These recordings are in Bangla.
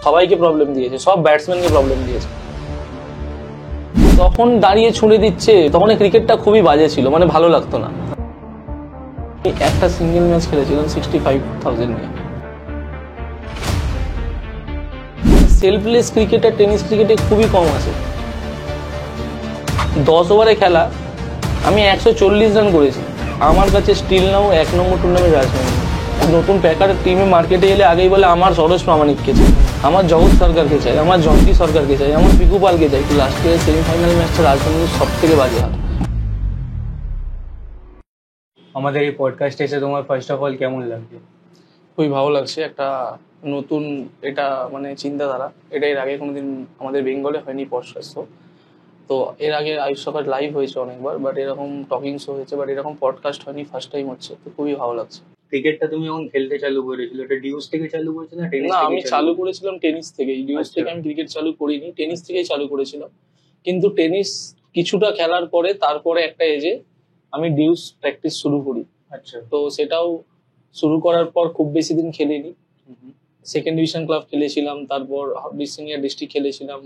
সবাইকে প্রবলেম দিয়েছে, সব ব্যাটসম্যানকে প্রবলেম দিয়েছে। তখন দাঁড়িয়ে ছুঁড়ে দিচ্ছে, তখন ক্রিকেটটা খুবই বাজে ছিল, মানে ভালো লাগতো না। একটা সিঙ্গেল ম্যাচ খেলেছিলাম 65,000 নিয়ে। সেলফলেস ক্রিকেট আর টেনিস ক্রিকেটে খুবই কম আছে। 10 ওভারে খেলা আমি 140 রান করেছি। আমার কাছে স্টিল নাও 1 নম্বর টুর্নামেন্ট ব্যাটসম্যান। নতুন প্যাকার টিমে মার্কেটে এলে আগেই বলে আমার সরোজ প্রামাণিককে চাই, আমার জগৎ সরকারকে চাই, আমার জন্টি সরকারকে চাই, আমার পিকু পালকে চাই। লাস্টে সেমিফাইনাল ম্যাচটা রাজধানীর সব থেকে বাজে হার। আমাদের এই পডকাস্টে এসে তোমার ফার্স্ট অফ অল কেমন লাগছে? খুবই ভালো লাগছে। একটা নতুন এটা মানে চিন্তাধারা, এটা এর আগে কোনোদিন আমাদের বেঙ্গলে হয়নি পডকাস্ট। তো এর আগে আয়ুষ সকার লাইভ হয়েছে অনেকবার, বাট এরকম টকিং শো হয়েছে, বাট এরকম পডকাস্ট হয়নি, ফার্স্ট টাইম হচ্ছে। তো খুবই ভালো লাগছে। ক্রিকেটটা তুমি যখন খেলতে চালু করেছিলে, এটা ডিউস থেকে চালু করেছিল না টেনিস? না, আমি চালু করেছিলাম টেনিস থেকেই। ডিউস থেকে আমি ক্রিকেট চালু করিনি, টেনিস থেকেই চালু করেছিলাম। কিন্তু টেনিস কিছুটা খেলার পরে তারপরে একটা এজে আমি ডিউস প্র্যাকটিস শুরু করি। আচ্ছা। তো সেটাও শুরু করার পর খুব বেশি দিন খেলিনি। সেকেন্ড ডিভিশন ক্লাব খেলেছিলাম, তারপর সিনিয়র ডিস্ট্রিক্ট খেলেছিলাম।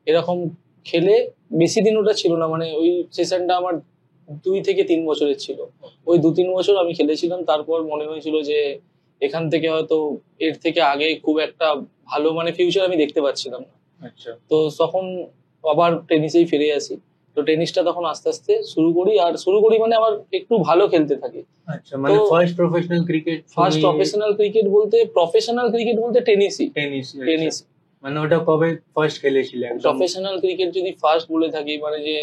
এরকম খেলে বেশি দিন ওটা ছিল না, মানে ওই সেশনটা আমার 2 থেকে 3 বছরের ছিল। ওই 2-3 বছর আমি খেলেছিলাম। তারপর মনে হয়েছিল যে এখান থেকে হয়তো এর থেকে আগে খুব একটা ভালো মানে ফিউচার আমি দেখতে পাচ্ছিলাম না। আচ্ছা। তো তখন আবার টেনিসেই ফিরে আসি। তো টেনিসটা তখন আস্তে আস্তে শুরু করি, আর শুরু করি মানে আবার একটু ভালো খেলতে থাকি। আচ্ছা, মানে first professional cricket? First professional cricket বলতে টেনিস। মানে ওটা কবে ফার্স্ট খেলেছিলে? প্রফেশনাল ক্রিকেট যদি ফার্স্ট বলে থাকি, মানে যে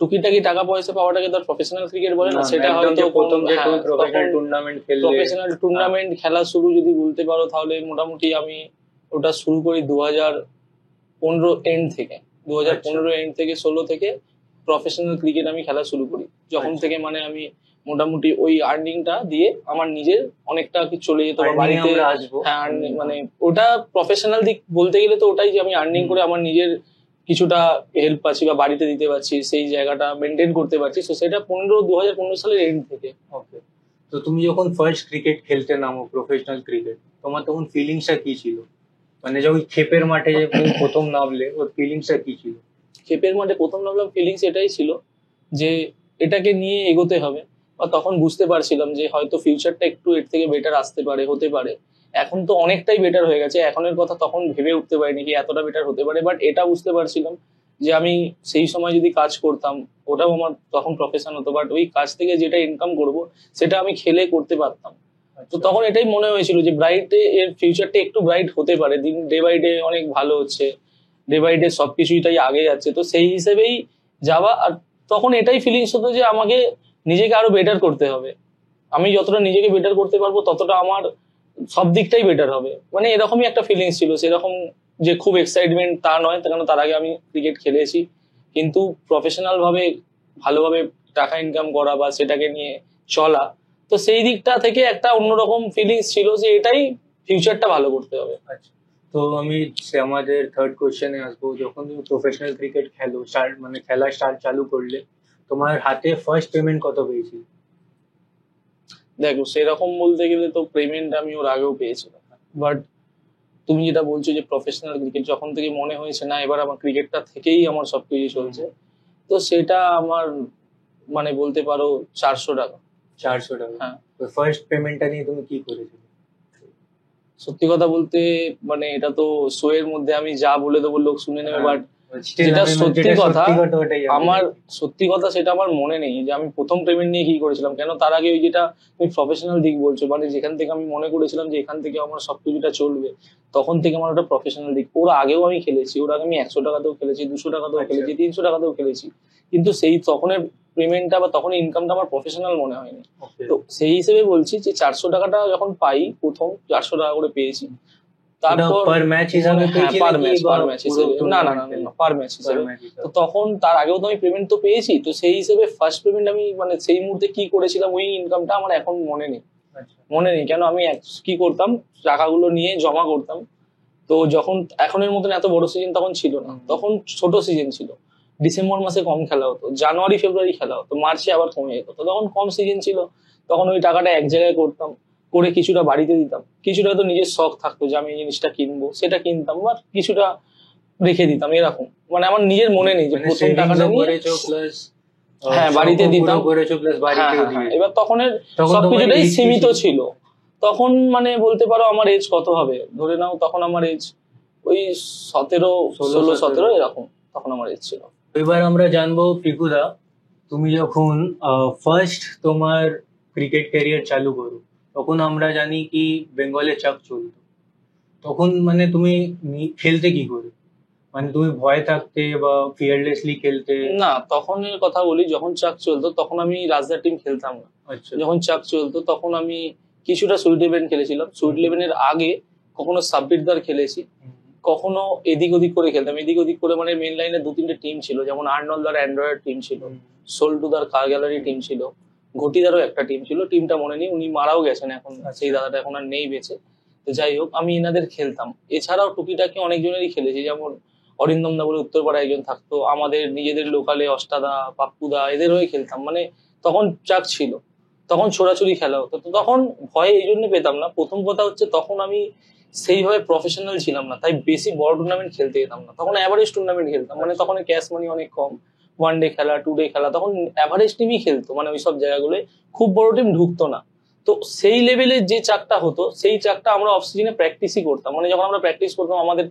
টুকিটাকি টাকা পয়সা পাওয়াটাকে তো প্রফেশনাল ক্রিকেট বলে না। সেটা হয়তো প্রথম যে প্রফেশনাল টুর্নামেন্ট খেললে, প্রফেশনাল টুর্নামেন্ট খেলা শুরু যদি বলতে পারো, তাহলে মোটামুটি আমি ওটা শুরু করি 2015 এন্ড থেকে। 2015 এন্ড থেকে 16 থেকে প্রফেশনাল ক্রিকেট আমি খেলা শুরু করি। যখন থেকে মানে আমি মোটামুটি ওই আর্নিংটা দিয়ে আমার নিজের অনেকটা কিছু চলে যেত বাড়িতে। হ্যাঁ, মানে ওটা প্রফেশনাল দিক বলতে গেলে তো ওটাই, যে আমি আর্নিং করে আমার নিজের কিছুটা হেল্প পাচ্ছি বা বাড়িতে দিতে পারছি, সেই জায়গাটা মেনটেন করতে পারছি। তো সেটা 2015 সালের এন্ড থেকে। ওকে। তো তুমি যখন ফার্স্ট ক্রিকেট খেলতে নামো, প্রফেশনাল ক্রিকেট, তোমার তখন ফিলিংসটা কি ছিল? মানে যখন খেপের মাঠে যে তুমি প্রথম নামলে, ওর ফিলিংসটা কি ছিল? খেপের মাঠে প্রথম নামলাম, ফিলিংস এটাই ছিল যে এটাকে নিয়ে এগোতে হবে। বা তখন বুঝতে পারছিলাম যে হয়তো ফিউচারটা একটু এর থেকে বেটার আসতে পারে, হতে পারে। এখন তো অনেকটাই বেটার হয়ে গেছে, এখনের কথা তখন ভেবে উঠতে পারিনি কি এতটা বেটার হতে পারে। বাট এটা বুঝতে পারছিলাম যে আমি সেই সময় যদি কাজ করতাম, ওটাও আমার তখন প্রফেশন হতো। বাট ওই কাজ থেকে যেটা ইনকাম করব, সেটা আমি খেলে করতে পারতাম। তো তখন এটাই মনে হয়েছিল যে এর ফিউচারটা একটু ব্রাইট হতে পারে। দিন ডে বাই ডে অনেক ভালো হচ্ছে, ডে বাই ডে সবকিছুটাই আগে যাচ্ছে। তো সেই হিসেবেই যাওয়া। আর তখন এটাই ফিলিংস হতো যে আমাকে নিজেকে আরো বেটার করতে হবে। আমি যতটা নিজেকে বেটার করতে পারবো, ততটা আমার সব দিকটাই বেটার হবে। মানে এরকমই একটা ফিলিংস ছিল। সেরকম যে খুব এক্সাইটমেন্ট তা নয়, কারণ তার আগে আমি ক্রিকেট খেলেছি। কিন্তু প্রফেশনাল ভাবে ভালোভাবে টাকা ইনকাম করা বা সেটাকে নিয়ে চলা, তো সেই দিকটা থেকে একটা অন্যরকম ফিলিংস ছিল যে এটাই ফিউচারটা ভালো করতে হবে। আচ্ছা। তো আমি আমাদের থার্ড কোশ্চেনে আসবো। যখন তুমি প্রফেশনাল ক্রিকেট খেলো, মানে খেলা চালু করলে, তোমার হাতে ফার্স্ট পেমেন্ট কত পেয়েছি? দেখো, সেরকম বলতে গেলে তো পেমেন্ট আমি ওর আগেও পেয়েছিলাম। বাট তুমি যেটা বলছো যে প্রফেশনাল ক্রিকেট, যখন থেকে মনে হয়েছে না এবার আমার ক্রিকেটটা থেকেই আমার সবকিছু চলছে, তো সেটা আমার মানে বলতে পারো 400 টাকা। 400 টাকা? হ্যাঁ। তো ফার্স্ট পেমেন্টটা নিয়ে তুমি কি করেছিলে? সত্যি কথা বলতে মানে এটা তো শো এর মধ্যে আমি যা বলে দেবো লোক শুনে নেবে। বাট যেটা সত্যি কথা সেটা আমার মনে নেই যে আমি প্রথম পেমেন্ট নিয়ে কি করেছিলাম। কেন, তার আগে ওই যেটা তুমি প্রফেশনাল দিক বলছো, মানে যেখান থেকে আমি মনে করেছিলাম যে এখান থেকে আমার সবকিছুটা চলবে, তখন থেকে আমার ওটা প্রফেশনাল দিক। ওর আগেও আমি খেলেছি, ওর আগে আমি 100 টাকাতেও খেলেছি, 200 টাকাতেও খেলেছি, 300 টাকাতেও খেলেছি। কিন্তু সেই তখনের পেমেন্টটা বা তখন ইনকামটা আমার প্রফেশনাল মনে হয়নি। তো সেই হিসেবে বলছি যে 400 টাকাটা যখন পাই, প্রথম 400 টাকা করে পেয়েছি। তারপর পার ম্যাচ হিসাবে পার ম্যাচ হিসাবে। তো তখন তার আগেও তো আমি পেমেন্ট তো পেয়েছি। তো সেই হিসেবে ফার্স্ট পেমেন্ট আমি মানে সেই মুহূর্তে কি করেছিলাম, ওই ইনকামটা আমার এখন মনে নেই। কেন, আমি কি করতাম, টাকাগুলো নিয়ে জমা করতাম। তো যখন এখনের মতন এত বড় সিজন তখন ছিল না, তখন ছোট সিজন ছিল। ডিসেম্বর মাসে কম খেলা হতো, জানুয়ারি ফেব্রুয়ারি খেলা হতো, মার্চে আবার কমে যেত। তো তখন কম সিজন ছিল, তখন ওই টাকাটা এক জায়গায় করতাম। করে কিছুটা বাড়িতে দিতাম, কিছুটা তো নিজের শখ থাকতো যে আমি এই জিনিসটা কিনবো, সেটা কিনতাম, বা কিছুটা রেখে দিতাম, এরকম। মানে আমার নিজের মনে নেই যে মানে প্রথম টাকাটা নিয়ে প্লাস হ্যাঁ বাড়িতে দিতাম। করেছো প্লাস হ্যাঁ বাড়িতেও হ্যাঁ হ্যাঁ, দিয়েছো। এবার তখনের তখন তোমার সবকিছুটাই age কি সীমিত ছিল? ছিল। তখন মানে বলতে পারো আমার এজ কত হবে, ধরে নাও তখন আমার এজ ওই 17, 16, 17 এরকম তখন আমার এজ ছিল। এবার আমরা জানবো পিকুদা, তুমি যখন ফার্স্ট তোমার ক্রিকেট ক্যারিয়ার চালু করো, তখন আমরা জানি কি বেঙ্গলে চাক চলতো, তখন মানে তুমি খেলতে কি করে, মানে তুমি ভয় থাকতে বা ফিয়ারলেসলি খেলতে? না, তখনের কথা বলি, যখন চাক চলতো তখন আমি রাজদার টিম খেলতাম না। আচ্ছা। যখন চাক চলতো তখন আমি কিছুটা সুইট ইলেভেন খেলেছিলাম, সুইট ইলেভেনের আগে কখনো সাব্বিরদার খেলেছি, কখনো এদিক ওদিক করে খেলতাম। এদিক ওদিক করে মানে মেন লাইনে 2-3টে টিম ছিল, যেমন আর্নলদার অ্যান্ড্রয়েড টিম ছিল, সোল্টুদার কার গ্যালারি টিম ছিল, ঘটিদারও একটা টিম ছিল, টিমটা মনে নেই, উনি মারাও গেছেন এখন, সেই দাদাটা এখন আর নেই বেঁচে। তো যাই হোক, আমি এনাদের খেলতাম। এছাড়াও টুকিটাকি অনেকজনেরই খেলেছি, যেমন অরিন্দম দা বলে উত্তরপাড়ায় একজন থাকতো, আমাদের নিজেদের লোকালে অষ্টাদা, পাপ্পুদা, এদের হয়ে খেলতাম। মানে তখন চাক ছিল, তখন ছোড়াছুড়ি খেলা হতো। তো তখন ভয় এই জন্য পেতাম না, প্রথম কথা হচ্ছে তখন আমি সেইভাবে প্রফেশনাল ছিলাম না, তাই বেশি বড় টুর্নামেন্ট খেলতে যেতাম না, তখন অ্যাভারেজ টুর্নামেন্ট খেলতাম। মানে তখন ক্যাশ মানি অনেক কম, 1 ডে খেলা, 2 ডে খেলা, তখন অ্যাভারেজ টিমই খেলতো, মানে ওইসব জায়গাগুলোয় খুব বড় টিম ঢুকতো না। তো সেই লেভেলের যে চাকটা হতো, সেই চাকটা আমরা অফ সিজনে প্র্যাকটিসই করতাম। মানে যখন আমরা প্র্যাকটিস করতাম, আমাদের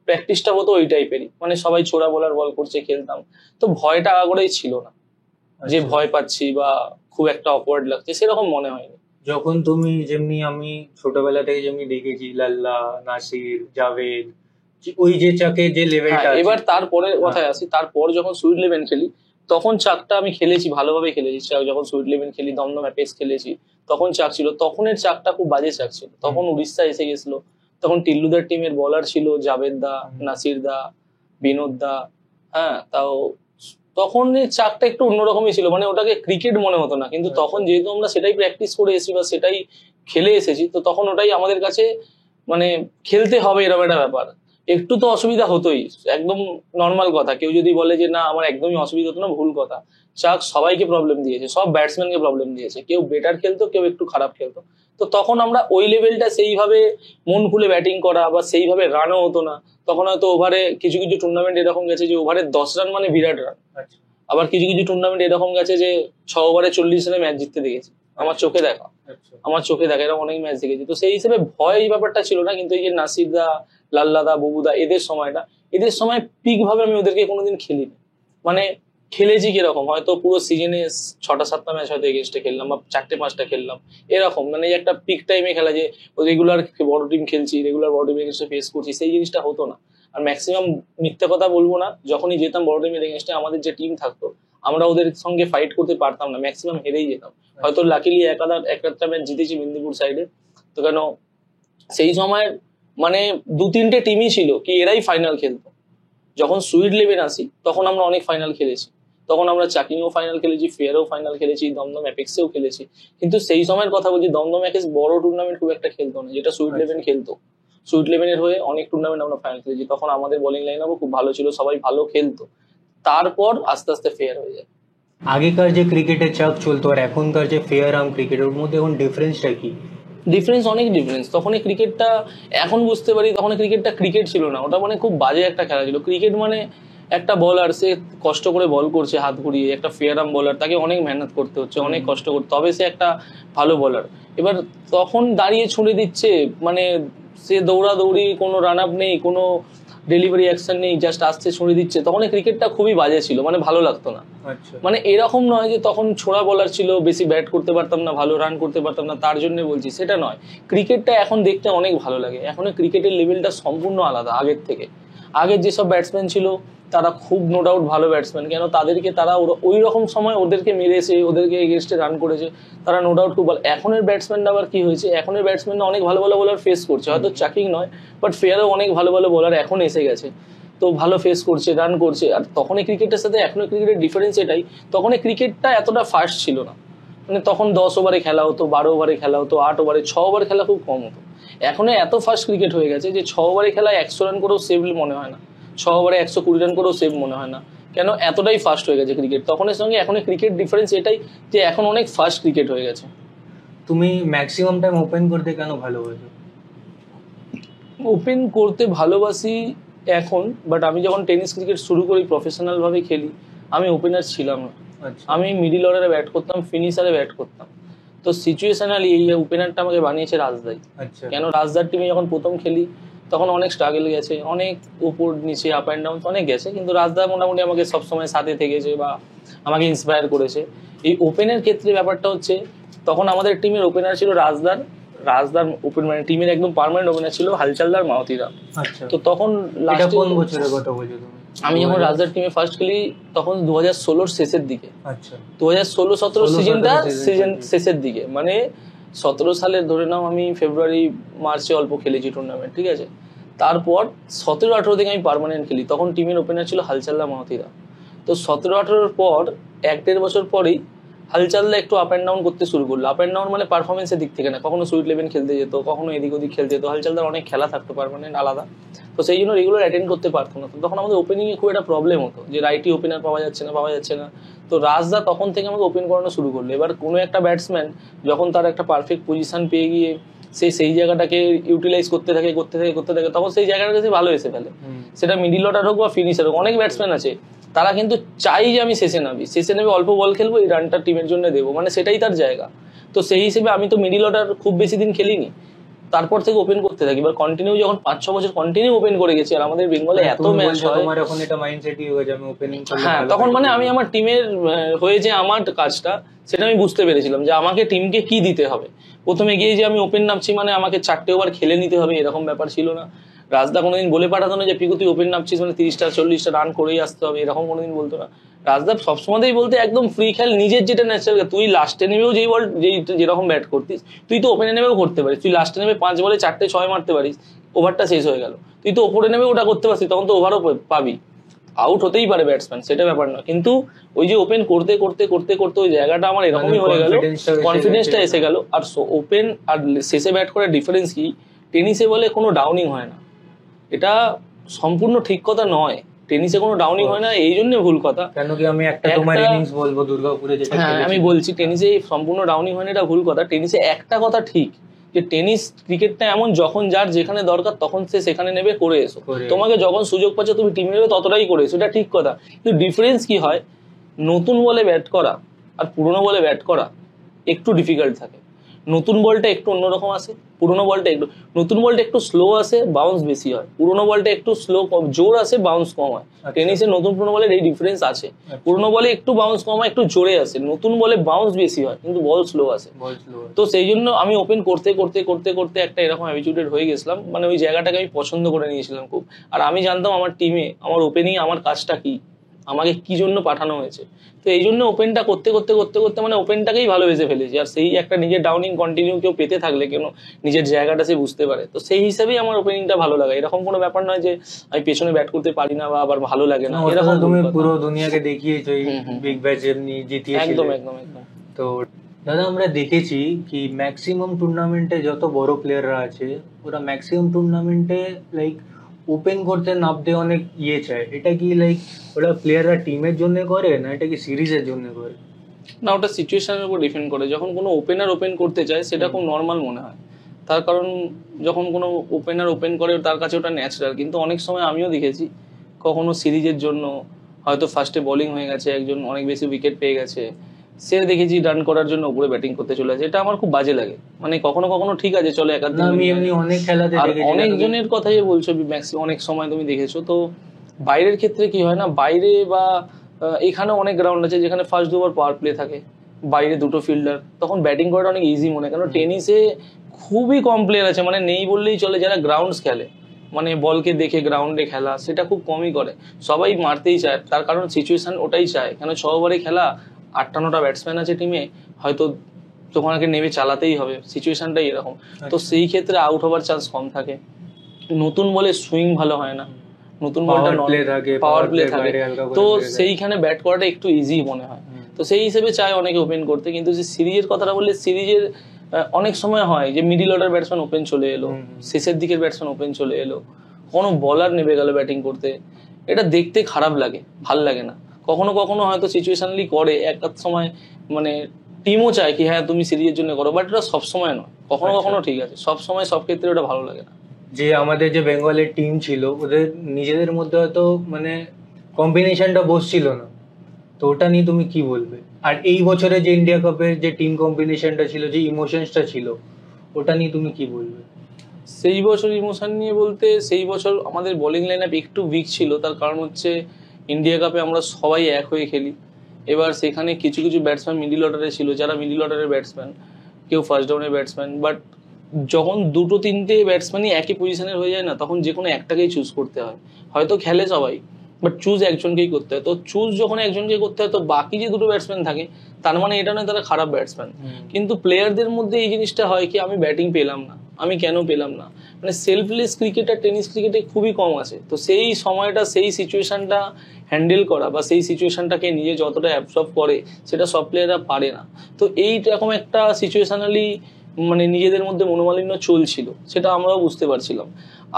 প্র্যাকটিসটা হতো ওই টাইপেরই, মানে সবাই ছোড়া বলার বল করছে, খেলতাম। তো ভয়টা আগাগোড়াই ছিল না, যে ভয় পাচ্ছি বা খুব একটা অকওয়ার্ড লাগছে, সেরকম মনে হয়নি। যখন তুমি যেমনি, আমি ছোটবেলা থেকে যেমনি দেখেছি লাল্লা, নাসির, জাভেদ, ওই যে চাকে যে লেভেলটা। এবার তারপরে কথায় আসি, তারপর যখন সুইট ইলেভেন খেলি, তখন চাকটা আমি খেলেছি, ভালোভাবে খেলেছি চাক। যখন সুইট ইলেভেন খেলি, দমদম অ্যাপেক্স খেলেছি, তখন চাক ছিল। তখনের চাকটা খুব বাজে চাক ছিল, তখন উড়িষ্যা এসে গেছিল, তখন টিল্লুদার টিমের বলার ছিল জাভেদ দা, নাসির দা, বিনোদ দা। হ্যাঁ, তাও তখন চাকটা একটু অন্যরকমই ছিল, মানে ওটাকে ক্রিকেট মনে হতো না, কিন্তু তখন যেহেতু আমরা সেটাই প্র্যাকটিস করে এসেছি বা সেটাই খেলে এসেছি, তো তখন ওটাই আমাদের কাছে মানে খেলতে হবে এরকম একটা ব্যাপার। একটু তো অসুবিধা হতোই, একদম নর্মাল কথা। কেউ যদি বলে যে না আমার একদমই অসুবিধা হতো না, ভুল কথা। চাক সবাইকে প্রবলেম দিয়েছে, সব ব্যাটসম্যানকে প্রবলেম দিয়েছে, কেউ বেটার খেলতো, কেউ একটু খারাপ খেলতো। তো তখন আমরা ওই লেভেলটা সেইভাবে মন খুলে ব্যাটিং করা বা সেইভাবে রানও হতো না। তখন হয়তো ওভারে কিছু কিছু টুর্নামেন্ট এরকম গেছে যে ওভারে 10 রান মানে বিরাট রান। আবার কিছু কিছু টুর্নামেন্ট এরকম গেছে যে 6 ওভারে 40 রানে ম্যাচ জিততে দেখেছি, আমার চোখে দেখা। এরকম অনেক ম্যাচ দেখেছি। তো সেই হিসেবে ভয় এই ব্যাপারটা ছিল না। কিন্তু এই যে নাসির দা, লাল্লাদা, ববুদা, এদের সময়টা, এদের সময় পিক ভাবে আমি ওদেরকে কোনোদিন খেলিনি। মানে খেলেছি কিরকম, হয়তো পুরো সিজনে 6টা 7টা ম্যাচ হয়তো এগেনস্টে খেললাম, বা 4টে 5টা খেললাম, এরকম। মানে একটা পিক টাইমে খেলা, যে রেগুলার বড় টিম খেলছি, রেগুলার বড় টিম এগেনস্টে ফেস করছি, সেই জিনিসটা হতো না। আর ম্যাক্সিমাম মিথ্যে কথা বলবো না, যখনই যেতাম বড় টিমের এগেনস্টে, আমাদের যে টিম থাকতো, আমরা ওদের সঙ্গে ফাইট করতে পারতাম না, ম্যাক্সিমাম হেরেই যেতাম। হয়তো লাকিলি একটা ম্যাচ জিতেছি মেদিনীপুর সাইডে। তো কেন সেই সময় মানে 2-3টে টিমই ছিল কি এরাই ফাইনাল খেলতো। যখন সুইট ইলেভেন আসি, তখন আমরা অনেক ফাইনাল খেলেছি, তখন আমরা চাকিংও ফাইনাল খেলেছি, ফেয়ারও ফাইনাল খেলেছি, দমদম অ্যাপেক্সেও খেলেছি। কিন্তু সেই সময়ের কথা বলছি, দমদম অ্যাপেক্স বড় টুর্নামেন্ট খুব একটা খেলতো না, যেটা সুইট ইলেভেন খেলতো। সুইট ইলেভেনের হয়ে অনেক টুর্নামেন্ট আমরা ফাইনাল খেলেছি, তখন আমাদের বোলিং লাইন আপও খুব ভালো ছিল, সবাই ভালো খেলতো। তারপর আস্তে আস্তে ফেয়ার হয়ে যায়। আগেকার যে ক্রিকেটের চাপ চলতো আর এখনকার যে ফেয়ার আর্ম ক্রিকেটের মধ্যে এখন ডিফারেন্সটা কি? ডিফারেন্স, অনেক ডিফারেন্স। তখন ক্রিকেটটা এখন বুঝতে পারি, তখন ক্রিকেটটা ক্রিকেট ছিল না, ওটা মানে খুব বাজে একটা খেলা ছিল। ক্রিকেট মানে একটা বলার, সে কষ্ট করে বল করছে হাত ঘুরিয়ে, একটা ফেয়ার আর্ম বলার, তাকে অনেক মেহনত করতে হচ্ছে, অনেক কষ্ট করতে, তবে সে একটা ভালো বলার। এবার তখন দাঁড়িয়ে ছুঁড়ে দিচ্ছে, মানে সে দৌড়াদৌড়ি, কোনো রান আপ নেই, কোনো ডেলিভারি অ্যাকশন নেই, জাস্ট আসছে ছুঁড়ে দিচ্ছে। তখন ক্রিকেটটা খুবই বাজে ছিল, মানে ভালো লাগতো না। মানে এরকম নয় যে তখন ছোড়া বলার ছিল, বেশি ব্যাট করতে পারতাম না, ভালো রান করতে পারতাম না, তার জন্য বলছি, সেটা নয়। ক্রিকেটটা এখন দেখতে অনেক ভালো লাগে, এখন ক্রিকেটের লেভেলটা সম্পূর্ণ আলাদা আগের থেকে। আগের যেসব ব্যাটসম্যান ছিল তারা খুব নো ডাউট ভালো ব্যাটসম্যান, কেন তাদেরকে তারা ওই রকম সময় ওদেরকে মেরেছে, ওদেরকে এগেনস্টে রান করেছে, তারা নো ডাউট খুব ভালো। এখনের ব্যাটসম্যানরা আবার কি হয়েছে, এখনের ব্যাটসম্যানরা অনেক ভালো ভালো বোলার ফেস করছে, হয়তো চাকিং নয়, বাট ফেয়ারও অনেক ভালো ভালো বোলার এখন এসে গেছে, তো ভালো ফেস করছে, রান করছে। আর তখন ক্রিকেটের সাথে এখনের ক্রিকেটের ডিফারেন্স এটাই, তখন ক্রিকেটটা এতটা ফাস্ট ছিল না। মানে তখন 10 ওভারে খেলা হতো, 12 ওভারে খেলা হতো, 8 ওভারে, 6 ওভার খেলা খুব কম হতো। এখন এত ফাস্ট ক্রিকেট হয়ে গেছে যে 6 ওভারে খেলায় 100 রান করেও সেভ মনে হয় না, 6 ওভারে 120 রান করেও সেভ মনে হয় না। কেন, এতটাই ফাস্ট হয়ে গেছে ক্রিকেট। তখনের সঙ্গে এখন ক্রিকেট ডিফারেন্স এটাই যে এখন অনেক ফাস্ট ক্রিকেট হয়ে গেছে। তুমি ম্যাক্সিমাম টাইম ওপেন করতে কেন ভালোবাসো? ওপেন করতে ভালোবাসি এখন, বাট আমি যখন টেনিস ক্রিকেট শুরু করি প্রফেশনাল ভাবে খেলি, আমি ওপেনার ছিলাম না। আচ্ছা আমি মিডিল অর্ডারে ব্যাট করতাম, ফিনিশারে ব্যাট করতাম। তো সিচুয়েশনালি এই ওপেনারটা আমাকে বানিয়েছে রাজদাই। আচ্ছা কেন রাজদার টিমে যখন প্রথম খেলি তখন অনেক স্ট্রাগল গেছে, অনেক উপর নিচে আপ অ্যান্ড ডাউন অনেক গেছে, কিন্তু রাজদা মোটামুটি আমাকে সবসময় সাথে থেকেছে বা আমাকে ইন্সপায়ার করেছে। এই ওপেনের ক্ষেত্রে ব্যাপারটা হচ্ছে, তখন আমাদের টিমের ওপেনার ছিল রাজদার রাজদার ওপেন মানে টিমের একদম পার্মানেন্ট ওপেনার ছিল হালচালদার মাহতিরা। আচ্ছা তো তখন এটা লাস্ট কোন বছরের কথা বলছো তুমি? আমি যখন রাজদার টিমে ফার্স্ট খেলি তখন 2016 শেষের দিকে, আচ্ছা 2016-17 16-17 সিজনটা season শেষের দিকে, মানে 17 সালের ধরে নাও আমি ফেব্রুয়ারি মার্চে অল্প খেলেছি টুর্নামেন্ট, ঠিক আছে। তারপর 17-18 থেকে আমি পার্মানেন্ট খেলি, তখন টিমের ওপেনার ছিল হালচালদা মাহতিরা। তো 17-18 পর 1-1.5 বছর পরেই হালচালদা একটু আপ অ্যান্ড ডাউন করতে শুরু করলো। আপ অ্যান্ড ডাউন মানে পারফরমেন্সের দিক থেকে না, কখনো সুইট ইলেভেন খেলতে যেত, কখনো এদিক ওদিক খেলতে যেত, হালচালদার অনেক খেলা থাকতো পার্মানেন্ট আলাদা। তো সেই জন্য রেগুলার অ্যাটেন্ড করতে পারতো না। তো তখন আমাদের ওপেনিংয়ে খুব একটা প্রবলেম হতো যে রাইটি ওপেনার পাওয়া যাচ্ছে না। তো রাজদা তখন থেকে আমাকে ওপেন করানো শুরু করলো। এবার কোনো একটা ব্যাটসম্যান যখন তার একটা পারফেক্ট পজিশন পেয়ে গিয়ে সেই জায়গাটাকে ইউটিলাইজ করতে থাকে তখন সেই জায়গাটাকে সে ভালো এসে ফেলে। সেটা মিডিল অর্ডার হোক বা ফিনিশার হোক, অনেক ব্যাটসম্যান আছে তারা কিন্তু চাই যে আমি শেষে নেবে অল্প বল খেলবো, এই রানটা টিমের জন্য দেবো, মানে সেটাই তার জায়গা। তো সেই হিসেবে আমি তো মিডিল অর্ডার খুব বেশি দিন খেলিনি, তারপর থেকে ওপেন করতে থাকি। এবার কন্টিনিউ যখন 5-6 বছর কন্টিনিউ ওপেন করে গেছি, আর আমাদের বেঙ্গলে এত ম্যাচ হয়, তোমার এখন এটা মাইন্ডসেটই হয়ে গেছে আমি ওপেনিং করলে হ্যাঁ, তখন মানে আমি আমার টিমের হয়ে যে আমার কাজটা সেটা আমি বুঝতে পেরেছিলাম যে আমাকে টিমকে কি দিতে হবে। প্রথমে গিয়ে যে আমি ওপেন নামছি মানে আমাকে 4টে ওভার খেলে নিতে হবে, এরকম ব্যাপার ছিল না। রাজদা কোনোদিন বলে পাঠাতো না যে পিকু তুই ওপেন নামছিস মানে 30টা 40টা রান করেই আসতে হবে, এরকম কোনোদিন বলতো না। রাজদা সবসময়ই বলতে একদম ফ্রি খেল, নিজের যেটা ন্যাচারাল, তুই লাস্টে নেমেও যেই বল যেরকম ব্যাট করতিস তুই তো ওপেনে নেমেও করতে পারিস, তুই লাস্টে নেমে 5 বলে 4টে 6 মারতে পারিস, ওভারটা শেষ হয়ে গেল, তুই তো ওপরে নেমে ওটা করতে পারছিস, তখন তো ওভারও পাবি, আউট হতেই পারে ব্যাটসম্যান, সেটা ব্যাপার না। কিন্তু ওই যে ওপেন করতে করতে করতে করতে ওই জায়গাটা আমার এরকমই হয়ে গেল, কনফিডেন্সটা এসে গেল। আর ওপেন আর শেষে ব্যাট করার ডিফারেন্স কি, টেনিসে বলে কোনো ডাউনিং হয় না, এটা সম্পূর্ণ ঠিক কথা নয়। টেনিসে কোনো ডাউনিং হয় না, এই জন্য ভুল কথা। কেন কি আমি একটা তোমার ইনিংস বলবো দুর্গাপুরে যেটা হ্যাঁ আমি বলছি টেনিসে সম্পূর্ণ ডাউনিং হয় না, এটা ভুল কথা। টেনিসে একটা কথা ঠিক যে টেনিস ক্রিকেটটা এমন, যখন যার যেখানে দরকার তখন সে সেখানে নেবে করে এসো, তোমাকে যখন সুযোগ পাচ্ছ তুমি টিমে নেবে ততটাই করে এসো, এটা ঠিক কথা। কিন্তু ডিফারেন্স কি হয়, নতুন বলে ব্যাট করা আর পুরোনো বলে ব্যাট করা একটু ডিফিকাল্ট থাকে। নতুন বলটা একটু অন্যরকম আসে, পুরোনো বলটা একটু, নতুন বলটা একটু স্লো আসে, বাউন্স বেশি হয়, পুরোনো বলটা একটু স্লো কম জোর আসে, বাউন্স কম হয়। টেনিসে নতুন পুরোনো বলের এই ডিফারেন্স আছে, পুরোনো বলে একটু বাউন্স কম হয়, একটু জোরে আসে, নতুন বলে বাউন্স বেশি হয় কিন্তু বল স্লো আসে। তো সেই জন্য আমি ওপেন করতে করতে করতে করতে একটা এরকম হ্যাবিচুয়েটেড হয়ে গেছিলাম, মানে ওই জায়গাটাকে আমি পছন্দ করে নিয়েছিলাম খুব। আর আমি জানতাম আমার টিমে আমার ওপেনিং আমার কাজটা কি, আমাকে কি জন্য পাঠানো হয়েছে। তো এই জন্য ওপেনটা করতে করতে করতে করতে মানে ওপেনটাকেই ভালোবেসে ফেলেছি। আর সেই একটা নিজের ডাউনিং কন্টিনিউ কেউ পেতে থাকলে কেন নিজের জায়গাটা সে বুঝতে পারে, তো সেই হিসাবেই আমার ওপেনিংটা ভালো লাগে। এরকম কোনো ব্যাপার নয় যে আমি পেছনে ব্যাট করতে পারি না বা আবার ভালো লাগে না, এরকম তুমি পুরো দুনিয়াকে দেখিয়েছো এই বিগ ব্যাচ এমনি জিতিয়েছিলে। একদম একদম একদম। তো দাদা আমরা দেখেছি কি ম্যাক্সিমাম টুর্নামেন্টে যত বড় প্লেয়াররা আছে ওরা ম্যাক্সিমাম টুর্নামেন্টে লাইক ওপেন করতে নামতে অনেক চায়, এটা কি লাইক ওরা প্লেয়াররা টিমের জন্য করে না এটা কি সিরিজের জন্য করে? না, ওটা সিচুয়েশনের উপর ডিপেন্ড করে। যখন কোনো ওপেনার ওপেন করতে চায় সেটা খুব নর্মাল মনে হয়, তার কারণ যখন কোনো ওপেনার ওপেন করে তার কাছে ওটা ন্যাচারাল। কিন্তু অনেক সময় আমিও দেখেছি কখনো সিরিজের জন্য হয়তো ফার্স্টে বোলিং হয়ে গেছে, একজন অনেক বেশি উইকেট পেয়ে গেছে, সে দেখেছি রান করার জন্য উপরে ব্যাটিং করতে চলে আসে, এটা আমার খুব বাজে লাগে। মানে কখনো কখনো ঠিক আছে চলো একাধিক, আমি এমনি অনেক খেলাতে দেখেছি, অনেকজনের কথাই বলছো ম্যাক্সিমাম অনেক সময় তুমি দেখেছো। তো বাইরের ক্ষেত্রে কি হয় না, বাইরে বা এখানে অনেক গ্রাউন্ড আছে যেখানে ফার্স্ট ওভার পাওয়ার প্লে থাকে, বাইরে দুটো ফিল্ডার, তখন ব্যাটিং করাটা অনেক ইজি মনে হয়। কারণ টেনিসে খুবই কম প্লেয়ার আছে, মানে নেই বললেই চলে, যারা গ্রাউন্ডস খেলে, মানে বলকে দেখে গ্রাউন্ডে খেলা সেটা খুব কমই করে, সবাই মারতেই চায়। তার কারণ সিচুয়েশন ওটাই চায়, কেন 6 ওভারে খেলা, 8টা-9টা ব্যাটসম্যান আছে টিমে, হয়তো তোমাকে নেমে চালাতেই হবে, সিচুয়েশনটাই এরকম। তো সেই ক্ষেত্রে আউট হওয়ার চান্স কম থাকে। নতুন বলে সুইং ভালো হয় না, নতুন বলটা পাওয়ার প্লে থাকে, তো সেইখানে ব্যাট করাটা একটু ইজি মনে হয়। তো সেই হিসেবে চায় অনেকে ওপেন করতে। কিন্তু যে সিরিজের কথাটা বললে, সিরিজের অনেক সময় হয় যে মিডিল অর্ডার ব্যাটসম্যান ওপেন চলে এলো, শেষের দিকের ব্যাটসম্যান ওপেন চলে এলো, কোনো বলার নেমে গেল ব্যাটিং করতে, এটা দেখতে খারাপ লাগে, ভাল লাগে না। কখনো কখনো হয়তো সিচুয়েশনালি করে, এক সময় মানে টিমও চায় কি হ্যাঁ তুমি সিরিজের জন্য করো, বাট এটা সবসময় নয়, কখনো কখনো ঠিক আছে, সবসময় সব ক্ষেত্রে ওটা ভালো লাগে না। যে আমাদের যে বেঙ্গলের টিম ছিল ওদের নিজেদের মধ্যে হয়তো মানে কম্বিনেশনটা বসছিল না, তো ওটা নিয়ে তুমি কি বলবে? আর এই বছরে যে ইন্ডিয়া কাপের যে টিম কম্বিনেশনটা ছিল, যে ইমোশনসটা ছিল, ওটা নিয়ে তুমি কি বলবে? সেই বছর ইমোশন নিয়ে বলতে সেই বছর আমাদের বোলিং লাইন আপ একটু উইক ছিল, তার কারণ হচ্ছে ইন্ডিয়া কাপে আমরা সবাই এক হয়ে খেলি। এবার সেখানে কিছু কিছু ব্যাটসম্যান মিডিল অর্ডারে ছিল, যারা মিডিল অর্ডারের ব্যাটসম্যান, কেউ ফার্স্ট ডাউনের ব্যাটসম্যান, বাট যখন দুটো তিনটে ব্যাটসম্যানই একই পজিশনের হয়ে যায় না, তখন যে কোনো একটাকেই চুজ করতে হয়। হয়তো খেলে সবাই, বাট চুজ একজনকেই করতে হয়। তো চুজ যখন একজনকে করতে হয়, তো বাকি যে দুটো ব্যাটসম্যান থাকে তার মানে এটা নয় তারা খারাপ ব্যাটসম্যান, কিন্তু প্লেয়ারদের মধ্যে এই জিনিসটা হয় কি আমি ব্যাটিং পেলাম না, আমি কেন পেলাম না, মানে সেলফলেস ক্রিকেটার টেনিস ক্রিকেটে খুবই কম আছে। তো সেই সময়টা সেই সিচুয়েশনটা হ্যান্ডেল করা বা সেই সিচুয়েশনটাকে নিজে যতটা অ্যাবসর্ব করে সেটা সব প্লেয়াররা পারে না। তো এইরকম একটা সিচুয়েশনালি মানে নিজেদের মধ্যে মনোমালিন্য চলছিল, সেটা আমরাও বুঝতে পারছিলাম।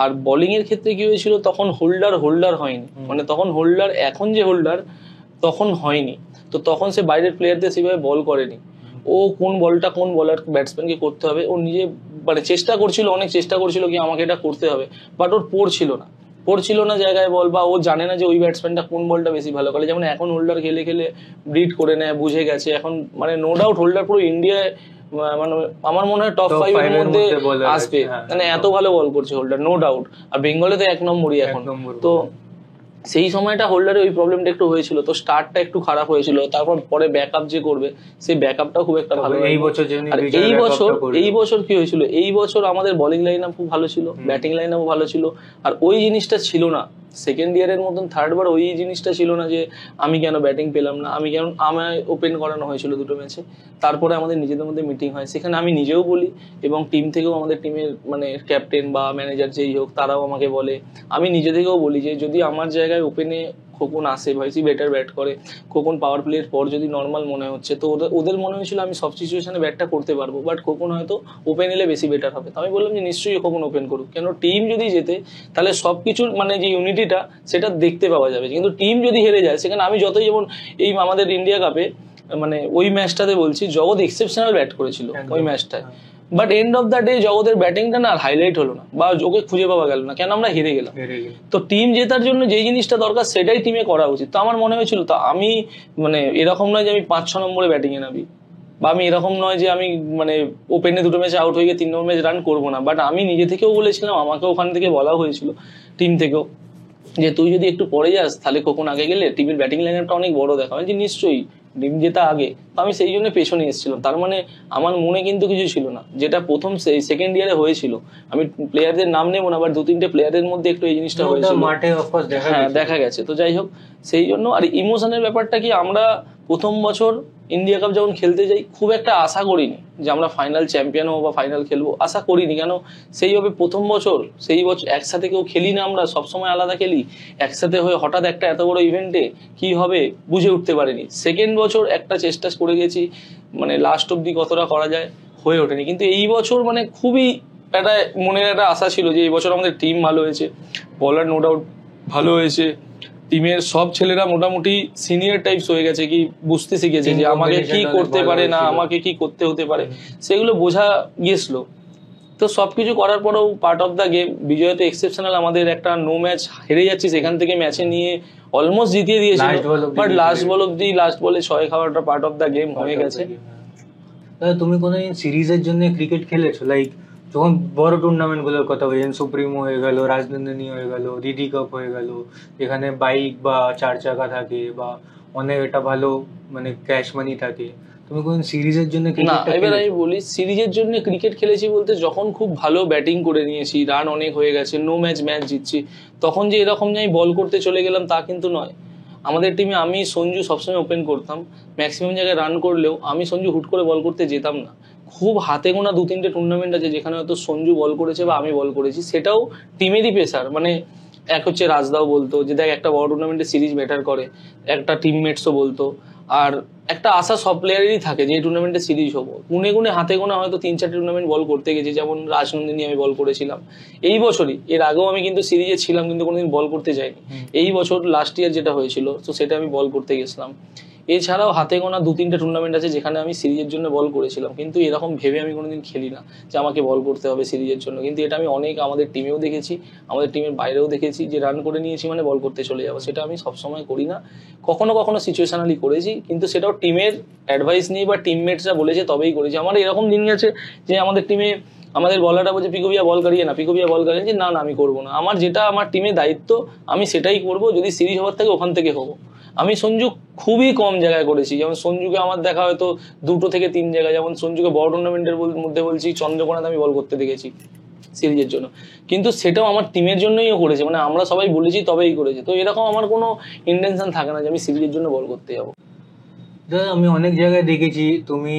আর বোলিং এর ক্ষেত্রে কি হয়েছিল, তখন হোল্ডার হয়নি, মানে তখন হোল্ডার এখন যে হোল্ডার তখন হয়নি। তো তখন সে বাইরের প্লেয়ারদের সেভাবে বল করেনি, ও কোন বলটা কোন বলার ব্যাটসম্যানকে করতে হবে ও নিজে মানে চেষ্টা করছিল, অনেক চেষ্টা করছিল কি আমাকে এটা করতে হবে, বাট ওর পড়ছিল না জায়গায় বল, বা ও জানে না যে ওই ব্যাটসম্যানটা কোন বলটা বেশি ভালো করে। যেমন এখন হোল্ডার খেলে খেলে ব্রিড করে নেয়, বুঝে গেছে এখন, মানে নো ডাউট হোল্ডার পুরো ইন্ডিয়ায় মানে আমার মনে হয় টপ 5 এর মধ্যে আসবে, মানে এত ভালো বল করছে হোল্ডার, নো ডাউট। আর বেঙ্গলে তো 1 নম্বরই এখন। তো সেই সময়টা হোল্ডারে ওই প্রবলেমটা একটু হয়েছিল, তো স্টার্টটা একটু খারাপ হয়েছিল, তারপর পরে ব্যাকআপ যে করবে সেই ব্যাকআপটাও খুব একটা ভালো। এই বছর কি হয়েছিল, এই বছর আমাদের বোলিং লাইন আপ খুব ভালো ছিল, ব্যাটিং লাইন আপও ভালো ছিল, আর ওই জিনিসটা ছিল না সেকেন্ড ইয়ারের মতন থার্ড বার, ওই জিনিসটা ছিল না যে আমি কেন ব্যাটিং পেলাম না, আমি কেন, আমায় ওপেন করানো হয়েছিল দুটো ম্যাচে। তারপরে আমাদের নিজেদের মধ্যে মিটিং হয়, সেখানে আমি নিজেও বলি এবং টিম থেকেও আমাদের টিমের মানে ক্যাপ্টেন বা ম্যানেজার যেই হোক তারাও আমাকে বলে, আমি নিজে থেকেও বলি যে যদি আমার জায়গায় ওপেনে খোকন আসে, ভাইসি বেটার ব্যাট করে, খোকন পাওয়ার প্লের পর যদি নর্মাল মনে হচ্ছে, তো ওদের মনে হয়েছিল আমি সব সিচুয়েশনে ব্যাটটা করতে পারবো, বাট খোকন হয়তো ওপেন এলে বেশি বেটার হবে। তো আমি বললাম যে নিশ্চয়ই খোকন ওপেন করুক, কেন টিম যদি জেতে তাহলে সবকিছুর মানে যে ইউনিটিটা সেটা দেখতে পাওয়া যাবে, কিন্তু টিম যদি হেরে যায় সেখানে আমি যতই, যেমন এই আমাদের ইন্ডিয়া কাপে মানে ওই ম্যাচটাতে বলছি জগৎ এক্সেপশনাল ব্যাট করেছিল ওই ম্যাচটায়, but end of the day জগতের ব্যাটিংটা না আর হাইলাইট হলো না বা ওকে খুঁজে পাওয়া গেল না, কেন আমরা হেরে গেলাম। তো টিম জেতার জন্য যেই জিনিসটা দরকার সেটাই টিমে করা উচিত। তো আমার মনে হয়েছিল, তো আমি মানে এরকম নয় যে আমি 5-6 নম্বরে ব্যাটিং এ নামি, বা আমি এরকম নয় যে আমি মানে ওপেনে দুটো ম্যাচ আউট হয়ে গিয়ে 3 নম্বর ম্যাচ রান করবো না, বাট আমি নিজে থেকেও বলেছিলাম, আমাকে ওখান থেকে বলা হয়েছিল টিম থেকেও যে তুই যদি একটু পরে যাস তাহলে কখন আগে গেলে টিমের ব্যাটিং লাইনটা অনেক বড় দেখা হয়, যে নিশ্চয়ই টিম জেতা আগে। তো আমি সেই জন্য পেছনে এসেছিলাম, তার মানে আমার মনে কিন্তু কিছু ছিল না, যেটা প্রথম সেকেন্ড ইয়ারে হয়েছিল। আমি প্লেয়ারদের নাম নেবো না, বাট 2-3টে প্লেয়ারের মধ্যে একটু এই জিনিসটা হয়েছিল, হ্যাঁ দেখা গেছে। তো যাই হোক, সেই জন্য আর ইমোশনের ব্যাপারটা কি, আমরা প্রথম বছর ইন্ডিয়া কাপ যখন খেলতে যাই খুব একটা আশা করিনি যে আমরা ফাইনাল চ্যাম্পিয়ন হবো বা ফাইনাল খেলবো, আশা করিনি। কেন, সেইভাবে প্রথম বছর সেই বছর একসাথে কেউ খেলি না, আমরা সবসময় আলাদা খেলি, একসাথে হয়ে হঠাৎ একটা এত বড় ইভেন্টে কি হবে বুঝে উঠতে পারিনি। সেকেন্ড বছর একটা চেষ্টা করে গেছি, মানে লাস্ট অব্দি কতটা করা যায় হয়ে ওঠেনি, কিন্তু এই বছর মানে খুবই একটা মনের একটা আশা ছিল যে এই বছর আমাদের টিম ভালো হয়েছে, বলার নো ডাউট ভালো হয়েছে, টিমের সব ছেলেরা মোটামুটি সিনিয়র টাইপস হয়ে গেছে, কি বুঝতে শিখেছে যে আমাকে কি করতে পারে না, আমাকে কি করতে হতে পারে, সেগুলো বোঝা গিয়েছিল। তো সবকিছু করার পরেও পার্ট অফ দ্য গেম, বিজয় তো এক্সেপশনাল, আমাদের একটা নো ম্যাচ হেরে যাচ্ছি সেখান থেকে ম্যাচে নিয়ে অলমোস্ট জিতিয়ে দিয়েছিল, বাট লাস্ট বলে 6 খাওয়াটা পার্ট অফ দ্য গেম হয়ে গেছে। তুমি কোনোদিন সিরিজের জন্য ক্রিকেট খেলেছো? লাইক যখন বড় টুর্নামেন্ট গুলোর কথা বলছেন, সুপ্রিমো হয়ে গেল, রাজনন্দিনী হয়ে গেল, দিদি কাপ হয়ে গেল, এখানে বাইক বা 4 চাকা থাকে বা অনেক একটা ভালো মানে ক্যাশ মানি থাকে, তুমি কোন সিরিজের জন্য? না, এবার আমি বলি সিরিজের জন্য ক্রিকেট খেলেছি বলতে যখন খুব ভালো ব্যাটিং করে নিয়েছি, রান অনেক হয়ে গেছে, নো ম্যাচ জিতছি, তখন যে এরকম যে আমি বল করতে চলে গেলাম তা কিন্তু নয়। আমাদের টিমে আমি সঞ্জু সবসময় ওপেন করতাম, ম্যাক্সিমাম জায়গায় রান করলেও আমি সঞ্জু হুট করে বল করতে যেতাম না। খুব হাতে গোনা 2-3টে টুর্নামেন্ট আছে যেখানে হয়তো সঞ্জু বল করেছে বা আমি বল করেছি, সেটাও টিমেরই প্রেসার। মানে এক হচ্ছে রাজদাও বলতো যে দেখ একটা বড় টুর্নামেন্টে সিরিজ ব্যাটার করে, একটা টিমমেটসও বলতো, আর একটা আশা সব প্লেয়ারেরই থাকে যে এই টুর্নামেন্টে সিরিজ হবো। গুনে হাতে গোনা হয়তো 3-4টে টুর্নামেন্ট বল করতে গেছি, যেমন রাজনন্দিনী আমি বল করেছিলাম এই বছরই, এর আগেও আমি কিন্তু সিরিজে ছিলাম কিন্তু কোনোদিন বল করতে যাইনি। এই বছর লাস্ট ইয়ার যেটা হয়েছিল তো সেটা আমি বল করতে গেছিলাম। এছাড়াও হাতে গোনা 2-3টে টুর্নামেন্ট আছে যেখানে আমি সিরিজের জন্য বল করেছিলাম, কিন্তু এরকম ভেবে আমি কোনোদিন খেলি না যে আমাকে বল করতে হবে সিরিজের জন্য। কিন্তু এটা আমি অনেক আমাদের টিমেও দেখেছি, আমাদের টিমের বাইরেও দেখেছি যে রান করে নিয়েছি মানে বল করতে চলে যাবো। সেটা আমি সবসময় করি না, কখনো কখনো সিচুয়েশনালি করেছি, কিন্তু সেটাও টিমের অ্যাডভাইস নিয়ে বা টিমমেটসরা বলেছে তবেই করেছি। আমার এরকম দিন গেছে যে আমাদের টিমে আমাদের বলাররা বলছে পিকো ভাইয়া বল করিয়ে না, পিকো ভাইয়া বল করিয়ে যে না আমি করবো না, আমার যেটা আমার টিমের দায়িত্ব আমি সেটাই করব, যদি সিরিজ হওয়ার থাকে ওখান থেকে হবো। আমি সঞ্জু খুবই কম জায়গায় করেছি, যেমন সঞ্জুকে আমার দেখা হয়তো 2 থেকে 3 জায়গায়, যেমন সঞ্জুকে বড় টুর্নামেন্টের মধ্যে বলছি চন্দ্রকোনাতে আমি বল করতে দেখেছি সিরিজের জন্য, কিন্তু সেটাও আমার টিমের জন্যই করেছে, মানে আমরা সবাই বলেছি তবেই করেছে। তো এরকম আমার কোনো ইন্টেনশন থাকে না যে আমি সিরিজের জন্য বল করতে যাবো। আমি অনেক জায়গায় দেখেছি তুমি